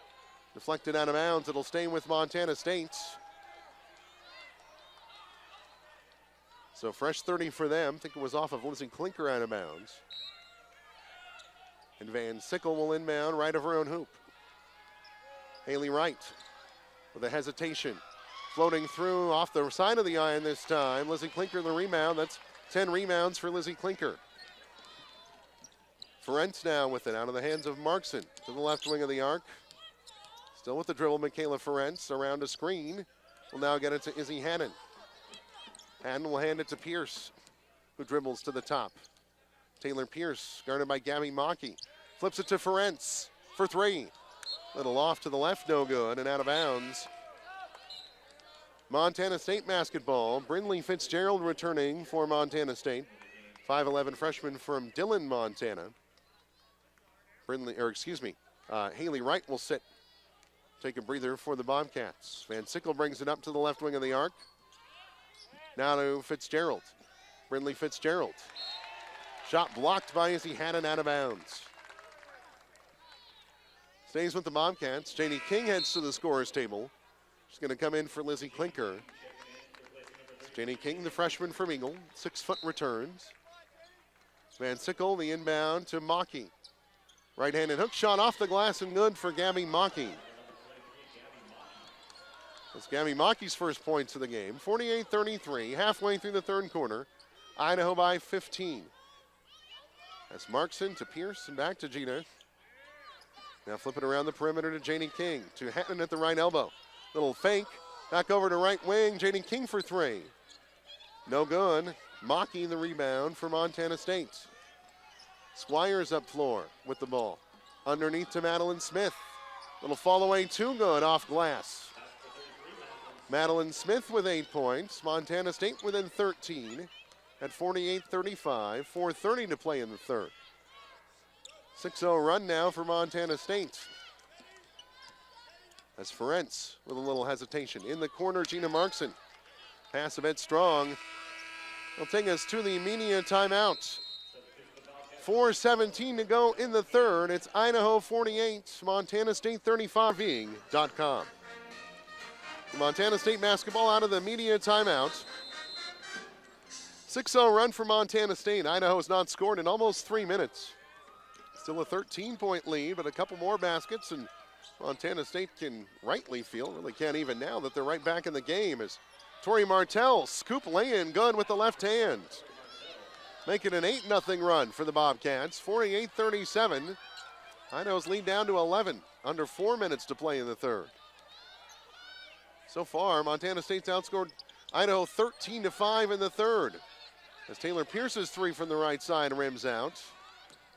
Deflected out of bounds. It'll stay with Montana State. So fresh 30 for them. I think it was off of Lizzie Klinker out of bounds. And Van Sickle will inbound right of her own hoop. Haley Wright with a hesitation. Floating through off the side of the iron this time. Lizzie Klinker the rebound. That's 10 rebounds for Lizzie Klinker. Ferenz now with it out of the hands of Markson to the left wing of the arc. Still with the dribble, Mikayla Ferenz around a screen. Will now get it to Izzy Hannon. Hannon will hand it to Pierce, who dribbles to the top. Taylor Pierce, guarded by Gabby Maki. Flips it to Ferenz for 3. Little off to the left, no good, and out of bounds. Montana State basketball. Brindley Fitzgerald returning for Montana State. 5'11" freshman from Dillon, Montana. Haley Wright will sit. Take a breather for the Bobcats. Van Sickle brings it up to the left wing of the arc. Now to Fitzgerald. Brindley Fitzgerald. Shot blocked by Izzy Hannon, out of bounds. Stays with the Bobcats. Janie King heads to the scorer's table. She's going to come in for Lizzie Klinker. Janie King, the freshman from Eagle. 6-foot returns. Van Sickle, the inbound to Maki. Right-handed hook shot off the glass and good for Gabby Maki. That's Gabby Maki's first points of the game. 48-33, halfway through the third quarter. Idaho by 15. That's Markson to Pierce and back to Gina. Now flip it around the perimeter to Janie King. To Hatton at the right elbow. Little fake. Back over to right wing. Janie King for 3. No good. Maki the rebound for Montana State. Squires up floor with the ball. Underneath to Madeline Smith. Little fall away, too good off glass. Madeline Smith with 8 points. Montana State within 13 at 48-35. 4:30 to play in the third. 6-0 run now for Montana State. That's Ferenz with a little hesitation. In the corner, Gina Markson. Pass a bit strong. Will take us to the media timeout. 4:17 to go in the third. It's Idaho 48, Montana State 35.com. Montana State basketball out of the media timeout. 6-0 run for Montana State. Idaho has not scored in almost 3 minutes. Still a 13-point lead, but a couple more baskets, and Montana State can rightly feel, really can't even now, that they're right back in the game as Tori Martell scoop lay-in good with the left hand. Making an 8-0 run for the Bobcats. 48-37. Idaho's lead down to 11. Under 4 minutes to play in the third. So far, Montana State's outscored Idaho 13-5 in the third. As Taylor Pierce's 3 from the right side rims out.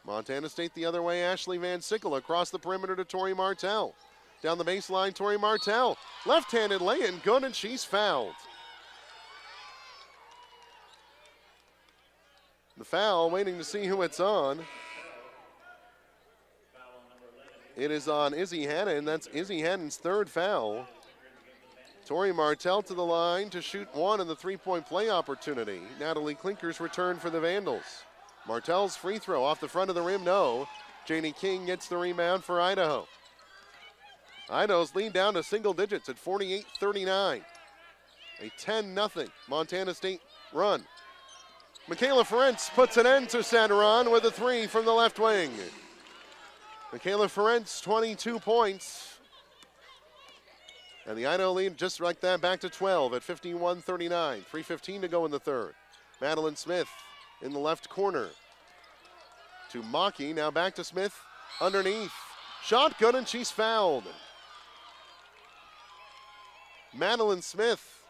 Montana State the other way, Ashley Van Sickle across the perimeter to Tori Martell. Down the baseline, Tori Martell. Left-handed lay-in, good, and she's fouled. The foul, waiting to see who it's on. It is on Izzy Hannon. That's Izzy Hannon's third foul. Tori Martell to the line to shoot 1 in the 3-point play opportunity. Natalie Klinker's return for the Vandals. Martell's free throw off the front of the rim, no. Janie King gets the rebound for Idaho. Idaho's lead down to single digits at 48-39. A 10-0 Montana State run. Mikayla Ferenz puts an end to Sanderon with a 3 from the left wing. Mikayla Ferenz, 22 points. And the Idaho lead just like that back to 12 at 51-39. 3:15 to go in the third. Madeline Smith in the left corner to Maki. Now back to Smith underneath. Shot good, and she's fouled. Madeline Smith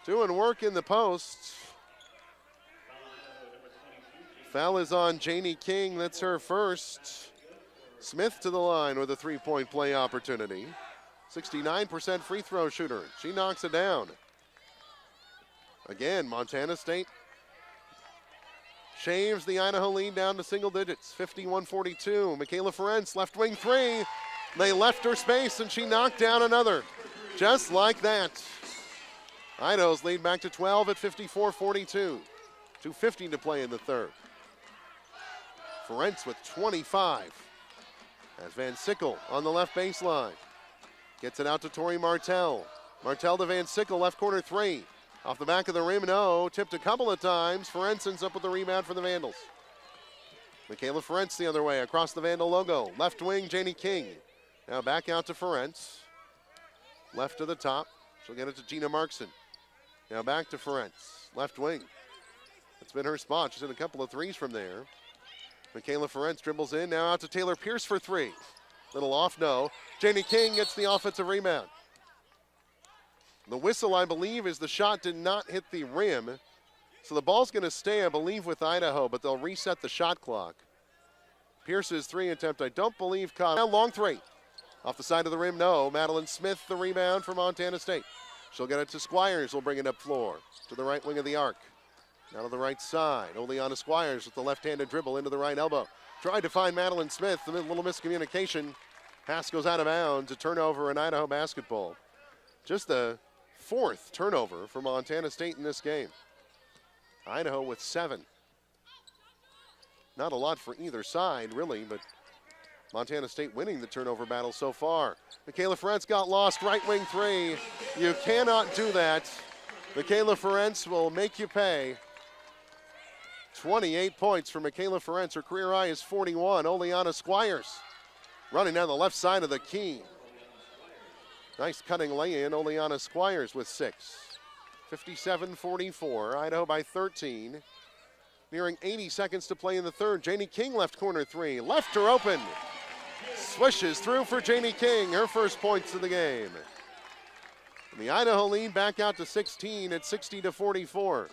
doing work in the post. Foul is on Janie King. That's her first. Smith to the line with a three-point play opportunity. 69% free throw shooter. She knocks it down. Again, Montana State shaves the Idaho lead down to single digits. 51-42. Mikayla Ferenz, left wing three. They left her space and she knocked down another. Just like that. Idaho's lead back to 12 at 54-42. 2:50 to play in the third. Ferenz with 25. As Van Sickle on the left baseline. Gets it out to Tori Martell. Martell to Van Sickle, left corner three. Off the back of the rim, no. Tipped a couple of times. Ferenz ends up with the rebound for the Vandals. Mikayla Ferenz the other way, across the Vandal logo. Left wing, Janie King. Now back out to Ferenz. Left to the top. She'll get it to Gina Markson. Now back to Ferenz. Left wing. That's been her spot. She's in a couple of threes from there. Mikayla Ferenz dribbles in. Now out to Taylor Pierce for three. Little off, no. Janie King gets the offensive rebound. The whistle, I believe, is the shot did not hit the rim. So the ball's going to stay, I believe, with Idaho, but they'll reset the shot clock. Pierce's three attempt, I don't believe, caught. Now long three. Off the side of the rim, no. Madeline Smith, the rebound for Montana State. She'll get it to Squires, will bring it up floor. To the right wing of the arc. Now to the right side. Oleana Squires with the left-handed dribble into the right elbow. Tried to find Madeline Smith, a little miscommunication. Pass goes out of bounds, a turnover in Idaho basketball. Just the fourth turnover for Montana State in this game. Idaho with 7. Not a lot for either side, really, but Montana State winning the turnover battle so far. Mikayla Ferenz got lost, right wing three. You cannot do that. Mikayla Ferenz will make you pay. 28 points for Mikayla Ferenz. Her career high is 41. Oleana Squires running down the left side of the key. Nice cutting lay-in. Oleana Squires with 6. 57-44. Idaho by 13. Nearing 80 seconds to play in the third. Janie King left corner three. Left her open. Swishes through for Janie King. Her first points of the game. And the Idaho lead back out to 16 at 60-44.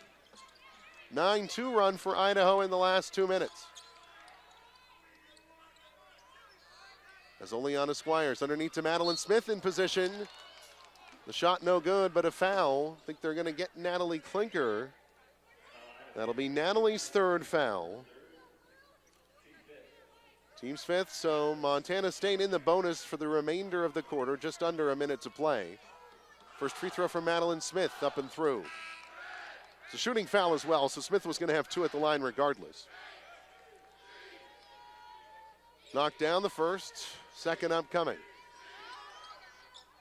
9-2 run for Idaho in the last 2 minutes. As Oleana Squires underneath to Madeline Smith in position. The shot no good, but a foul. I think they're going to get Natalie Klinker. That'll be Natalie's third foul. Team's fifth, so Montana State in the bonus for the remainder of the quarter, just under a minute to play. First free throw from Madeline Smith, up and through. It's a shooting foul as well, so Smith was going to have 2 at the line regardless. Knocked down the first, second upcoming.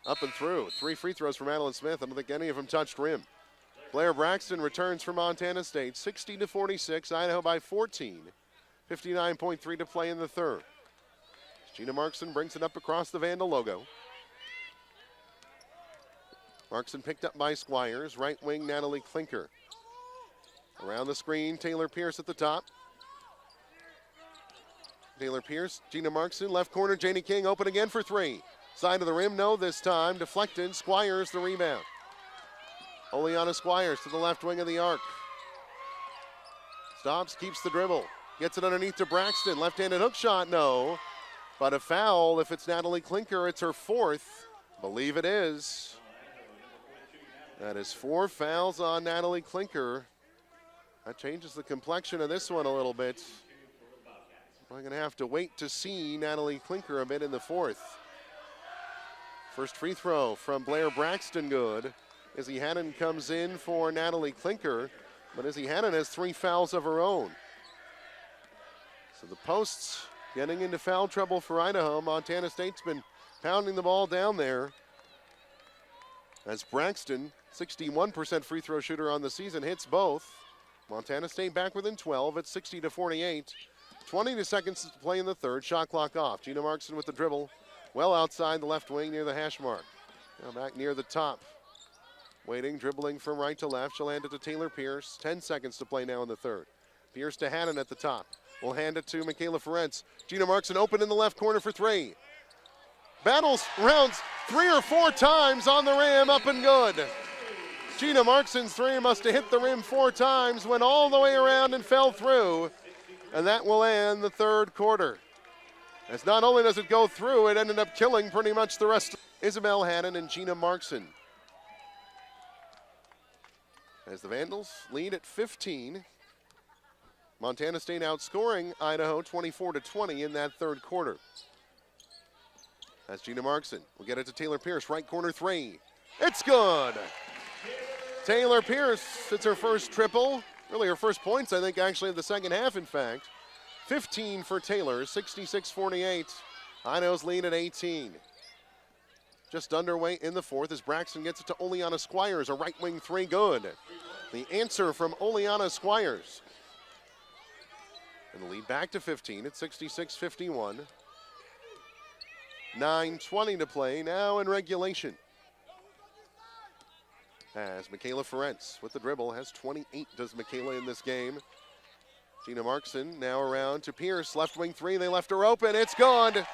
Up and through. 3 free throws for Madeline Smith. I don't think any of them touched rim. Blair Braxton returns for Montana State. 60-46, Idaho by 14. 59.3 to play in the third. Gina Markson brings it up across the Vandal logo. Markson picked up by Squires. Right wing, Natalie Klinker. Around the screen, Taylor Pierce at the top. Taylor Pierce, Gina Markson, left corner, Janie King open again for 3. Side of the rim, no this time. Deflected, Squires the rebound. Oleana Squires to the left wing of the arc. Stops, keeps the dribble. Gets it underneath to Braxton. Left-handed hook shot, no. But a foul, if it's Natalie Klinker, it's her 4th. Believe it is. That is 4 fouls on Natalie Klinker. That changes the complexion of this one a little bit. We're going to have to wait to see Natalie Klinker a bit in the 4th. First free throw from Blair Braxton, good. Izzy Hannon comes in for Natalie Klinker, but Izzy Hannon has 3 fouls of her own. So the posts getting into foul trouble for Idaho. Montana State's been pounding the ball down there. As Braxton, 61% free throw shooter on the season, hits both. Montana State back within 12 at 60-48. 20 seconds to play in the third. Shot clock off. Gina Markson with the dribble. Well outside the left wing near the hash mark. Now back near the top. Waiting, dribbling from right to left. She'll hand it to Taylor Pierce. 10 seconds to play now in the third. Pierce to Hannon at the top. We'll hand it to Mikayla Ferenz. Gina Markson open in the left corner for 3. Battles, rounds, 3 or 4 times on the rim, up and good. Gina Markson's three must have hit the rim 4 times, went all the way around and fell through. And that will end the third quarter. As not only does it go through, it ended up killing pretty much the rest of Isabel Hannon and Gina Markson. As the Vandals lead at 15. Montana State outscoring Idaho 24-20 in that third quarter. That's Gina Markson. We'll get it to Taylor Pierce, right corner three. It's good. Taylor Pierce, it's her first triple. Really her first points, I think, actually, of the second half, in fact. 15 for Taylor, 66-48. Idaho's lead at 18. Just underway in the fourth as Braxton gets it to Oleana Squires, a right wing three, good. The answer from Oleana Squires. And the lead back to 15 at 66-51. 9:20 to play now in regulation. As Mikayla Ferenz with the dribble has 28, does Mikayla in this game. Gina Markson now around to Pierce, left wing three, they left her open, it's good.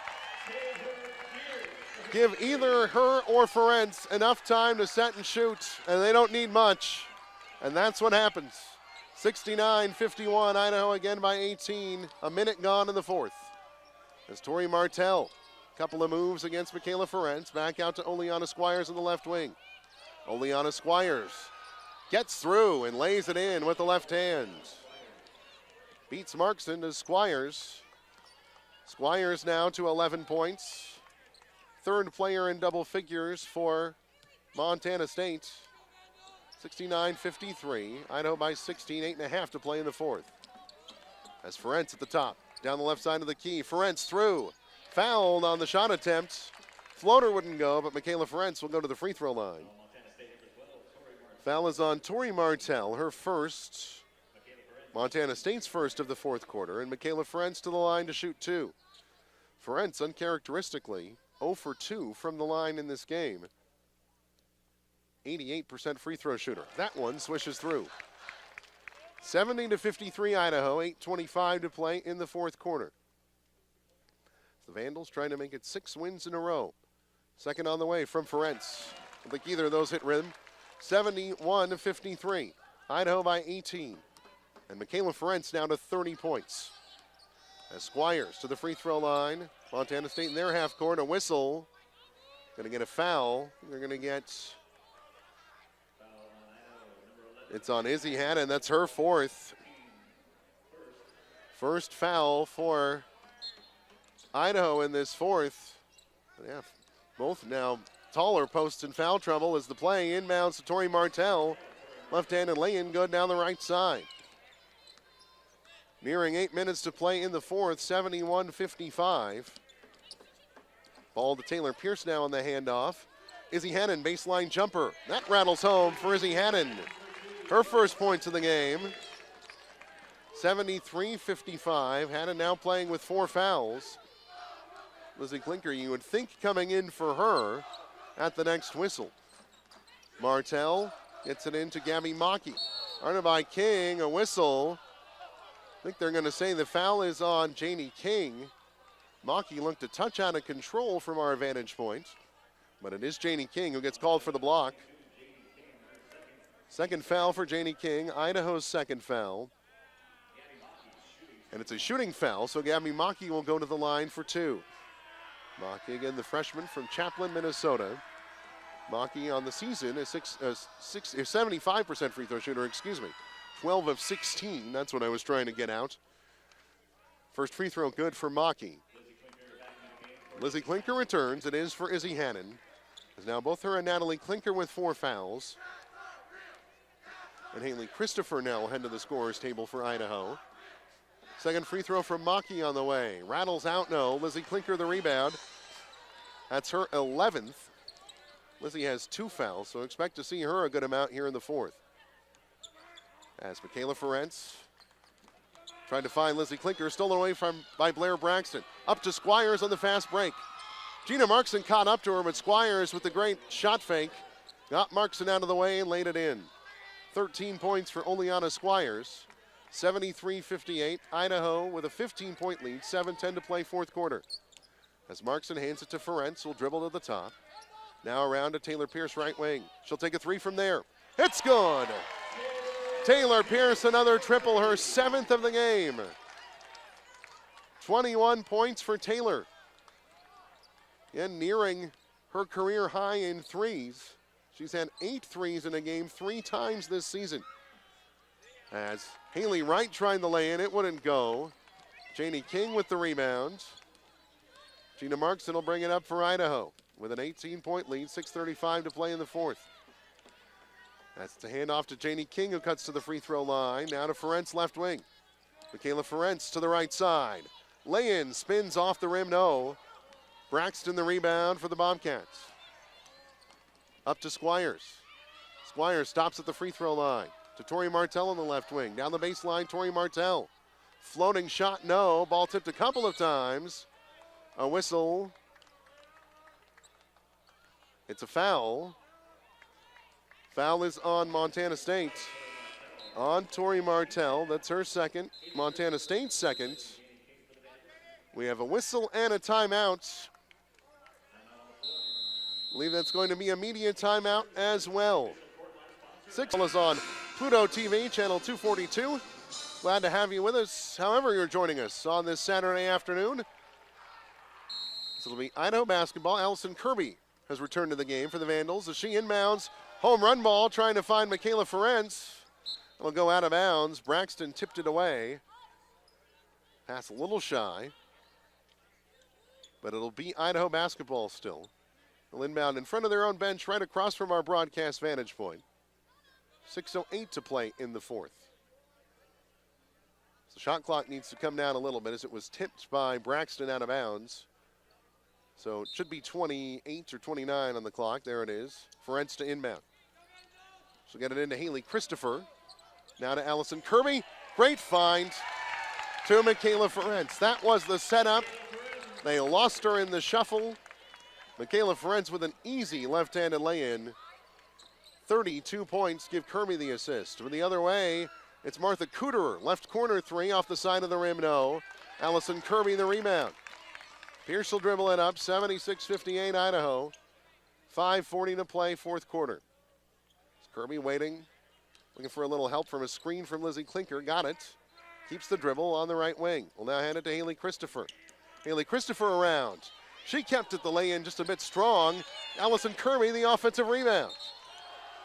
Give either her or Ferenz enough time to set and shoot, and they don't need much. And that's what happens. 69-51, Idaho again by 18, a minute gone in the fourth. As Tori Martell, couple of moves against Mikayla Ferenz, back out to Oleana Squires in the left wing. Oleana Squires gets through and lays it in with the left hand. Beats Markson to Squires. Squires now to 11 points. Third player in double figures for Montana State. 69-53, Idaho by 16, 8.5 to play in the fourth. As Ferenz at the top, down the left side of the key. Ferenz through, fouled on the shot attempt. Floater wouldn't go, but Mikayla Ferenz will go to the free throw line. Foul is on Tori Martell, her first. Montana State's first of the fourth quarter, and Mikayla Ferenz to the line to shoot two. Ferenz, uncharacteristically, 0 for 2 from the line in this game. 88% free throw shooter. That one swishes through. 70-53 Idaho, 8:25 to play in the fourth quarter. The Vandals trying to make it 6 wins in a row. Second on the way from Ferenz. I think either of those hit rhythm. 71-53, Idaho by 18. And Mikayla Ferenz now to 30 points. As Squires to the free throw line. Montana State in their half court, a whistle. Gonna get a foul. They're gonna get, it's on Izzy Hannon, that's her fourth. First foul for Idaho in this fourth. Yeah, both now taller posts in foul trouble as the play inbounds to Tori Martell. Left-handed lay-in good down the right side. Nearing 8 minutes to play in the fourth, 71-55. Ball to Taylor Pierce now on the handoff. Izzy Hannon, baseline jumper. That rattles home for Izzy Hannon. Her first points of the game. 73-55. Hannon now playing with 4 fouls. Lizzie Klinker, you would think, coming in for her at the next whistle. Martell gets it into Gabby Maki. Earned by King, a whistle. I think they're going to say the foul is on Janie King. Maki looked a touch out of control from our vantage point, but it is Janie King who gets called for the block. Second foul for Janie King, Idaho's second foul. And it's a shooting foul, so Gabby Maki will go to the line for 2. Maki, again, the freshman from Chaplin, Minnesota. Maki on the season is 75% free throw shooter, 12 of 16, that's what I was trying to get out. First free throw good for Maki. Lizzie Klinker returns, it is for Izzy Hannon. As now both her and Natalie Klinker with 4 fouls. And Haley Christopher now will head to the scorer's table for Idaho. Second free throw from Maki on the way. Rattles out, no. Lizzie Klinker the rebound. That's her 11th. Lizzie has 2 fouls, so expect to see her a good amount here in the fourth. As Mikayla Ferenz trying to find Lizzie Klinker, stolen away by Blair Braxton. Up to Squires on the fast break. Gina Markson caught up to her, but Squires with the great shot fake got Markson out of the way and laid it in. 13 points for Oleana Squires. 73-58, Idaho with a 15-point lead, 7:10 to play fourth quarter. As Markson hands it to Ferenz, will dribble to the top. Now around to Taylor Pierce, right wing. She'll take a three from there. It's good. Taylor Pierce, another triple, her 7th of the game. 21 points for Taylor. And nearing her career high in threes. She's had 8 threes in a game 3 times this season. As Haley Wright tried the lay-in, it wouldn't go. Janie King with the rebound. Gina Markson will bring it up for Idaho with an 18-point lead, 6:35 to play in the 4th. That's the handoff to Janie King, who cuts to the free throw line. Now to Ferenz, left wing. Mikayla Ferenz to the right side. Lay-in, spins off the rim, no. Braxton the rebound for the Bobcats. Up to Squires. Squires stops at the free throw line. To Tori Martell on the left wing. Down the baseline, Tori Martell. Floating shot, no. Ball tipped a couple of times. A whistle. It's a foul. Foul is on Montana State. On Tori Martell. That's her second. Montana State's second. We have a whistle and a timeout. I believe that's going to be a media timeout as well. 6 is on Pluto TV, channel 242. Glad to have you with us, however you're joining us on this Saturday afternoon. This will be Idaho basketball. Allison Kirby has returned to the game for the Vandals as she inbounds. Home run ball trying to find Mikayla Ferenz. It'll go out of bounds. Braxton tipped it away. Pass a little shy. But it'll be Idaho basketball still. They'll inbound in front of their own bench right across from our broadcast vantage point. 6:08 to play in the 4th. The shot clock needs to come down a little bit as it was tipped by Braxton out of bounds. So it should be 28 or 29 on the clock. There it is. Ferenz to inbound. She'll get it into Haley Christopher. Now to Allison Kirby. Great find to Mikayla Ferenz. That was the setup. They lost her in the shuffle. Mikayla Ferenz with an easy left-handed lay-in. 32 points, give Kirby the assist. From the other way, it's Martha Cooterer. Left corner three off the side of the rim, no. Allison Kirby the rebound. Pierce will dribble it up, 76-58 Idaho. 5:40 to play, 4th quarter. It's Kirby waiting, looking for a little help from a screen from Lizzie Klinker. Got it. Keeps the dribble on the right wing. Will now hand it to Haley Christopher. Haley Christopher around. She kept it the lay-in just a bit strong. Allison Kirby the offensive rebound.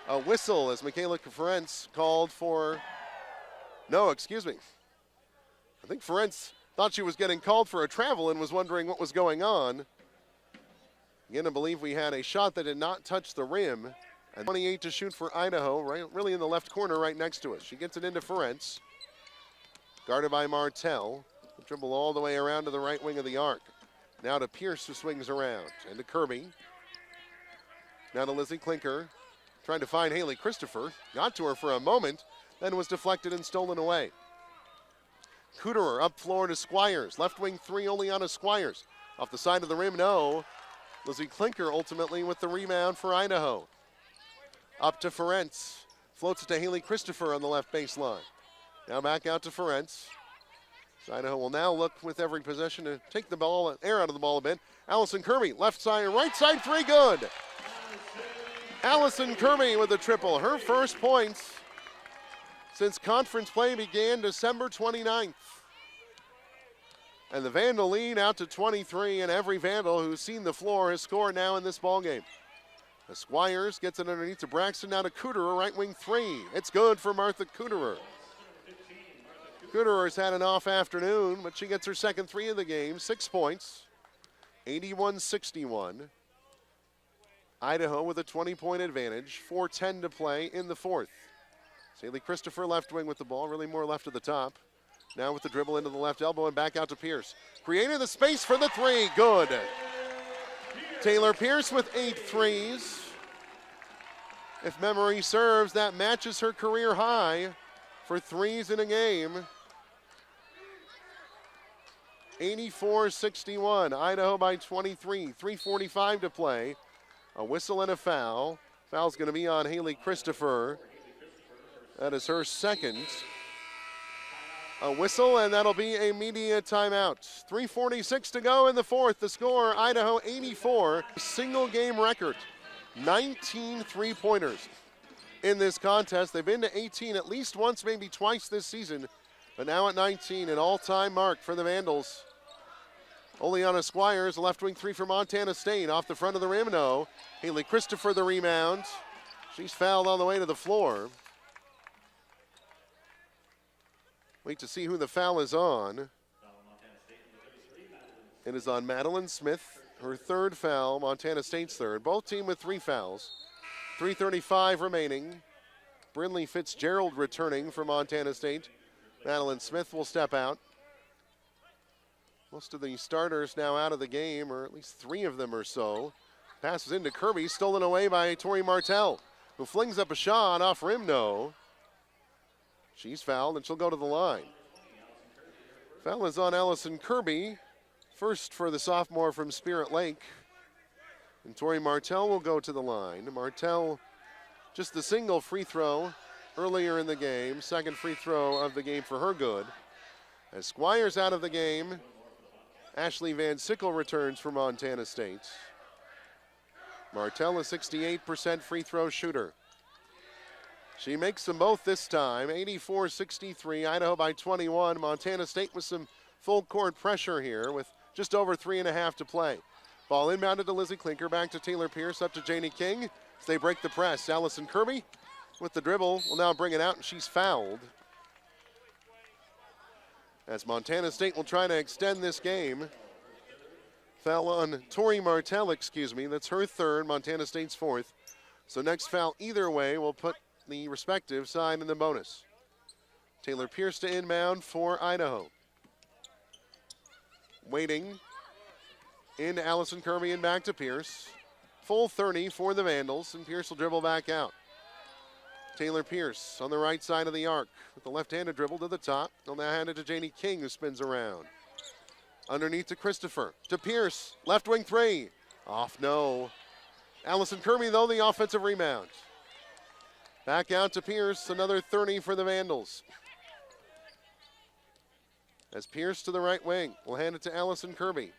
A whistle as Mikayla Ferenz called for, no, excuse me. I think Ferenz thought she was getting called for a travel and was wondering what was going on. Again, I believe we had a shot that did not touch the rim. And 28 to shoot for Idaho, right, really in the left corner right next to us. She gets it into Ferenz. Guarded by Martell. Dribble all the way around to the right wing of the arc. Now to Pierce, who swings around. And to Kirby. Now to Lizzie Klinker. Trying to find Haley Christopher. Got to her for a moment, then was deflected and stolen away. Cooterer up floor to Squires. Left wing three only on a Squires. Off the side of the rim, no. Lizzie Klinker ultimately with the rebound for Idaho. Up to Ferenz. Floats it to Haley Christopher on the left baseline. Now back out to Ferenz. So Idaho will now look with every possession to take the ball, air out of the ball a bit. Allison Kirby, left side, right side three, good. Allison Kirby with a triple, her first points since conference play began December 29th. And the Vandal lead out to 23, and every Vandal who's seen the floor has scored now in this ballgame. The Squires gets it underneath to Braxton, now to Cooterer, right wing three. It's good for Martha Cooterer. Cooterer's had an off afternoon, but she gets her second three of the game, 6 points, 81-61. Idaho with a 20-point advantage, 4:10 to play in the 4th. Haley Christopher left wing with the ball, really more left at the top. Now with the dribble into the left elbow and back out to Pierce. Creating the space for the three, good. Taylor Pierce with 8 threes. If memory serves, that matches her career high for threes in a game. 84-61, Idaho by 23, 3:45 to play. A whistle and a foul. Foul's going to be on Haley Christopher. That is her second. A whistle, and that'll be a media timeout. 3:46 to go in the 4th. The score, Idaho 84, single game record. 19 three-pointers in this contest. They've been to 18 at least once, maybe twice this season, but now at 19, an all-time mark for the Vandals. Oleana Squires, a left wing three for Montana State, off the front of the rim, no. Haley Christopher the rebound. She's fouled on the way to the floor. Wait to see who the foul is on. It is on Madeline Smith, her third foul, Montana State's third. Both teams with 3 fouls. 3:35 remaining. Brynlee Fitzgerald returning for Montana State. Madeline Smith will step out. Most of the starters now out of the game, or at least 3 of them or so. Passes into Kirby, stolen away by Tori Martell, who flings up a shot off rim, no. She's fouled and she'll go to the line. Foul is on Allison Kirby. First for the sophomore from Spirit Lake. And Tori Martell will go to the line. Martell, just the single free throw earlier in the game. Second free throw of the game for her good. As Squires out of the game, Ashley Van Sickle returns for Montana State. Martell, a 68% free throw shooter. She makes them both this time, 84-63, Idaho by 21. Montana State with some full court pressure here with just over 3.5 to play. Ball inbounded to Lizzie Klinker, back to Taylor Pierce, up to Janie King as they break the press. Allison Kirby with the dribble will now bring it out, and she's fouled. As Montana State will try to extend this game. Foul on Tori Martell, that's her third, Montana State's fourth. So next foul either way will put the respective side in the bonus. Taylor Pierce to inbound for Idaho. Waiting into Allison Kirby and back to Pierce. Full 30 for the Vandals, and Pierce will dribble back out. Taylor Pierce on the right side of the arc with the left-handed dribble to the top. They'll now hand it to Janie King, who spins around. Underneath to Christopher, to Pierce, left wing three. Off, no. Allison Kirby, though, the offensive rebound. Back out to Pierce, another 30 for the Vandals. As Pierce to the right wing, we'll hand it to Allison Kirby.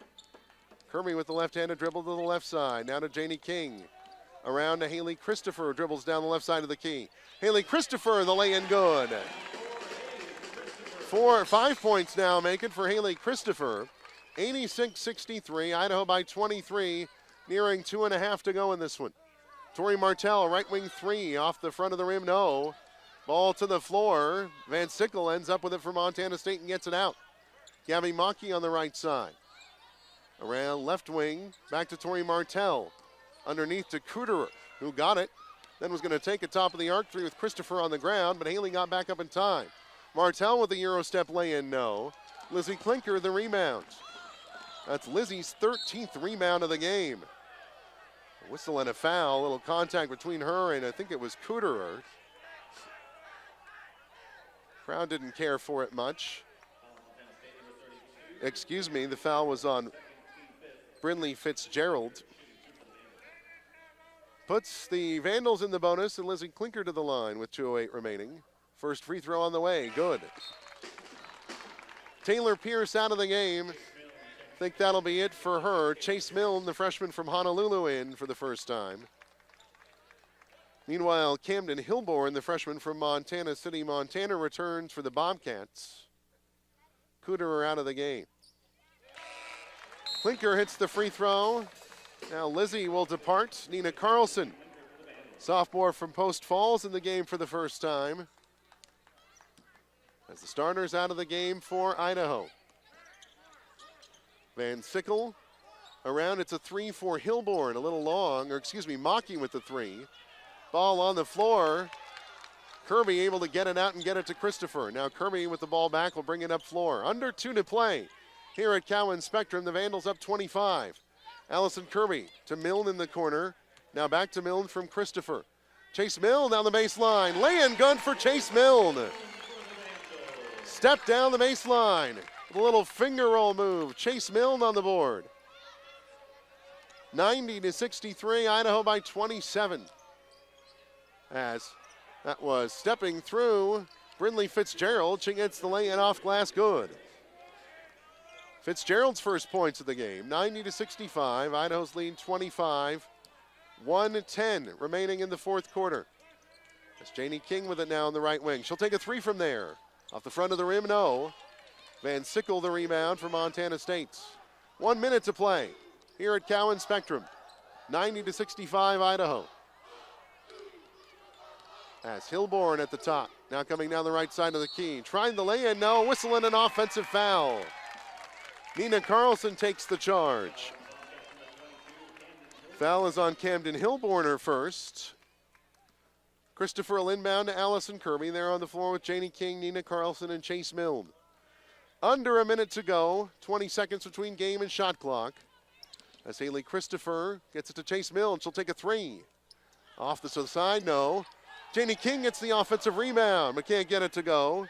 Kirby with the left-handed dribble to the left side. Now to Janie King. Around to Haley Christopher, dribbles down the left side of the key. Haley Christopher, the lay-in good. 5 points now making for Haley Christopher. 86-63, Idaho by 23, nearing 2.5 to go in this one. Tori Martell, right wing three, off the front of the rim, no. Ball to the floor. Van Sickle ends up with it for Montana State and gets it out. Gabby Maki on the right side. Around left wing, back to Tori Martell. Underneath to Cooterer, who got it. Then was going to take a top of the arc three with Christopher on the ground, but Haley got back up in time. Martell with the Euro step lay-in, no. Lizzie Klinker, the rebound. That's Lizzie's 13th rebound of the game. A whistle and a foul, a little contact between her and I think it was Cooterer. Crowd didn't care for it much. The foul was on Brynlee Fitzgerald. Puts the Vandals in the bonus and Lizzie Klinker to the line with 2:08 remaining. First free throw on the way, good. Taylor Pierce out of the game. I think that'll be it for her. Chase Milne, the freshman from Honolulu, in for the first time. Meanwhile, Camden Hilborn, the freshman from Montana City, Montana, returns for the Bobcats. Cooterer out of the game. Klinker hits the free throw. Now Lizzie will depart. Nina Carlson, sophomore from Post Falls, in the game for the first time. As the starters out of the game for Idaho. Van Sickle around. It's a three for Hilborn. A little long, Maki with the three. Ball on the floor. Kirby able to get it out and get it to Christopher. Now Kirby with the ball back will bring it up floor. Under 2 to play here at Cowan Spectrum. The Vandals up 25. Allison Kirby to Milne in the corner. Now back to Milne from Christopher. Chase Milne down the baseline. Lay-in good for Chase Milne. Step down the baseline. With a little finger roll move. Chase Milne on the board. 90-63, Idaho by 27. As that was stepping through Brynlee Fitzgerald. She gets the lay-in off glass good. Fitzgerald's first points of the game, 90-65. Idaho's lead 25. 1:10 remaining in the fourth quarter. It's Janie King with it now on the right wing. She'll take a three from there. Off the front of the rim, no. Van Sickle the rebound for Montana State. 1 minute to play here at Cowan Spectrum. 90-65 Idaho. As Hilborn at the top. Now coming down the right side of the key. Trying the lay-in, no. Whistle and an offensive foul. Nina Carlson takes the charge. Foul is on Camden Hilborn, her first. Christopher will inbound to Allison Kirby. They're on the floor with Janie King, Nina Carlson, and Chase Milne. Under a minute to go. 20 seconds between game and shot clock. As Haley Christopher gets it to Chase Milne. She'll take a three. Off the side, no. Janie King gets the offensive rebound, but can't get it to go.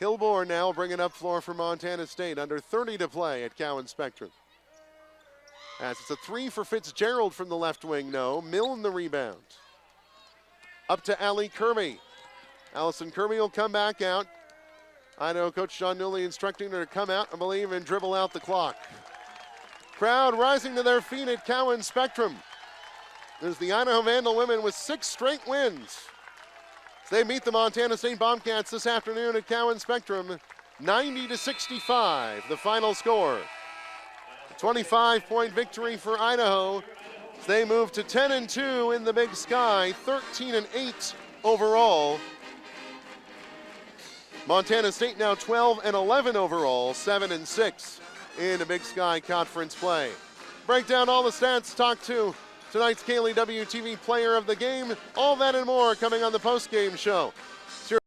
Hilborn now bringing up floor for Montana State. Under 30 to play at Cowan Spectrum. As it's a three for Fitzgerald from the left wing, no. Milne the rebound. Up to Allie Kirby. Allison Kirby will come back out. Idaho coach John Newley instructing her to come out, I believe, and dribble out the clock. Crowd rising to their feet at Cowan Spectrum. There's the Idaho Vandal women with 6 straight wins. They meet the Montana State Bobcats this afternoon at Cowan Spectrum. 90-65, the final score. A 25-point victory for Idaho. They move to 10-2 in the Big Sky, 13-8 overall. Montana State now 12-11 overall, 7-6 in the Big Sky Conference play. Break down all the stats, talk to tonight's KLEW TV Player of the Game. All that and more coming on the postgame show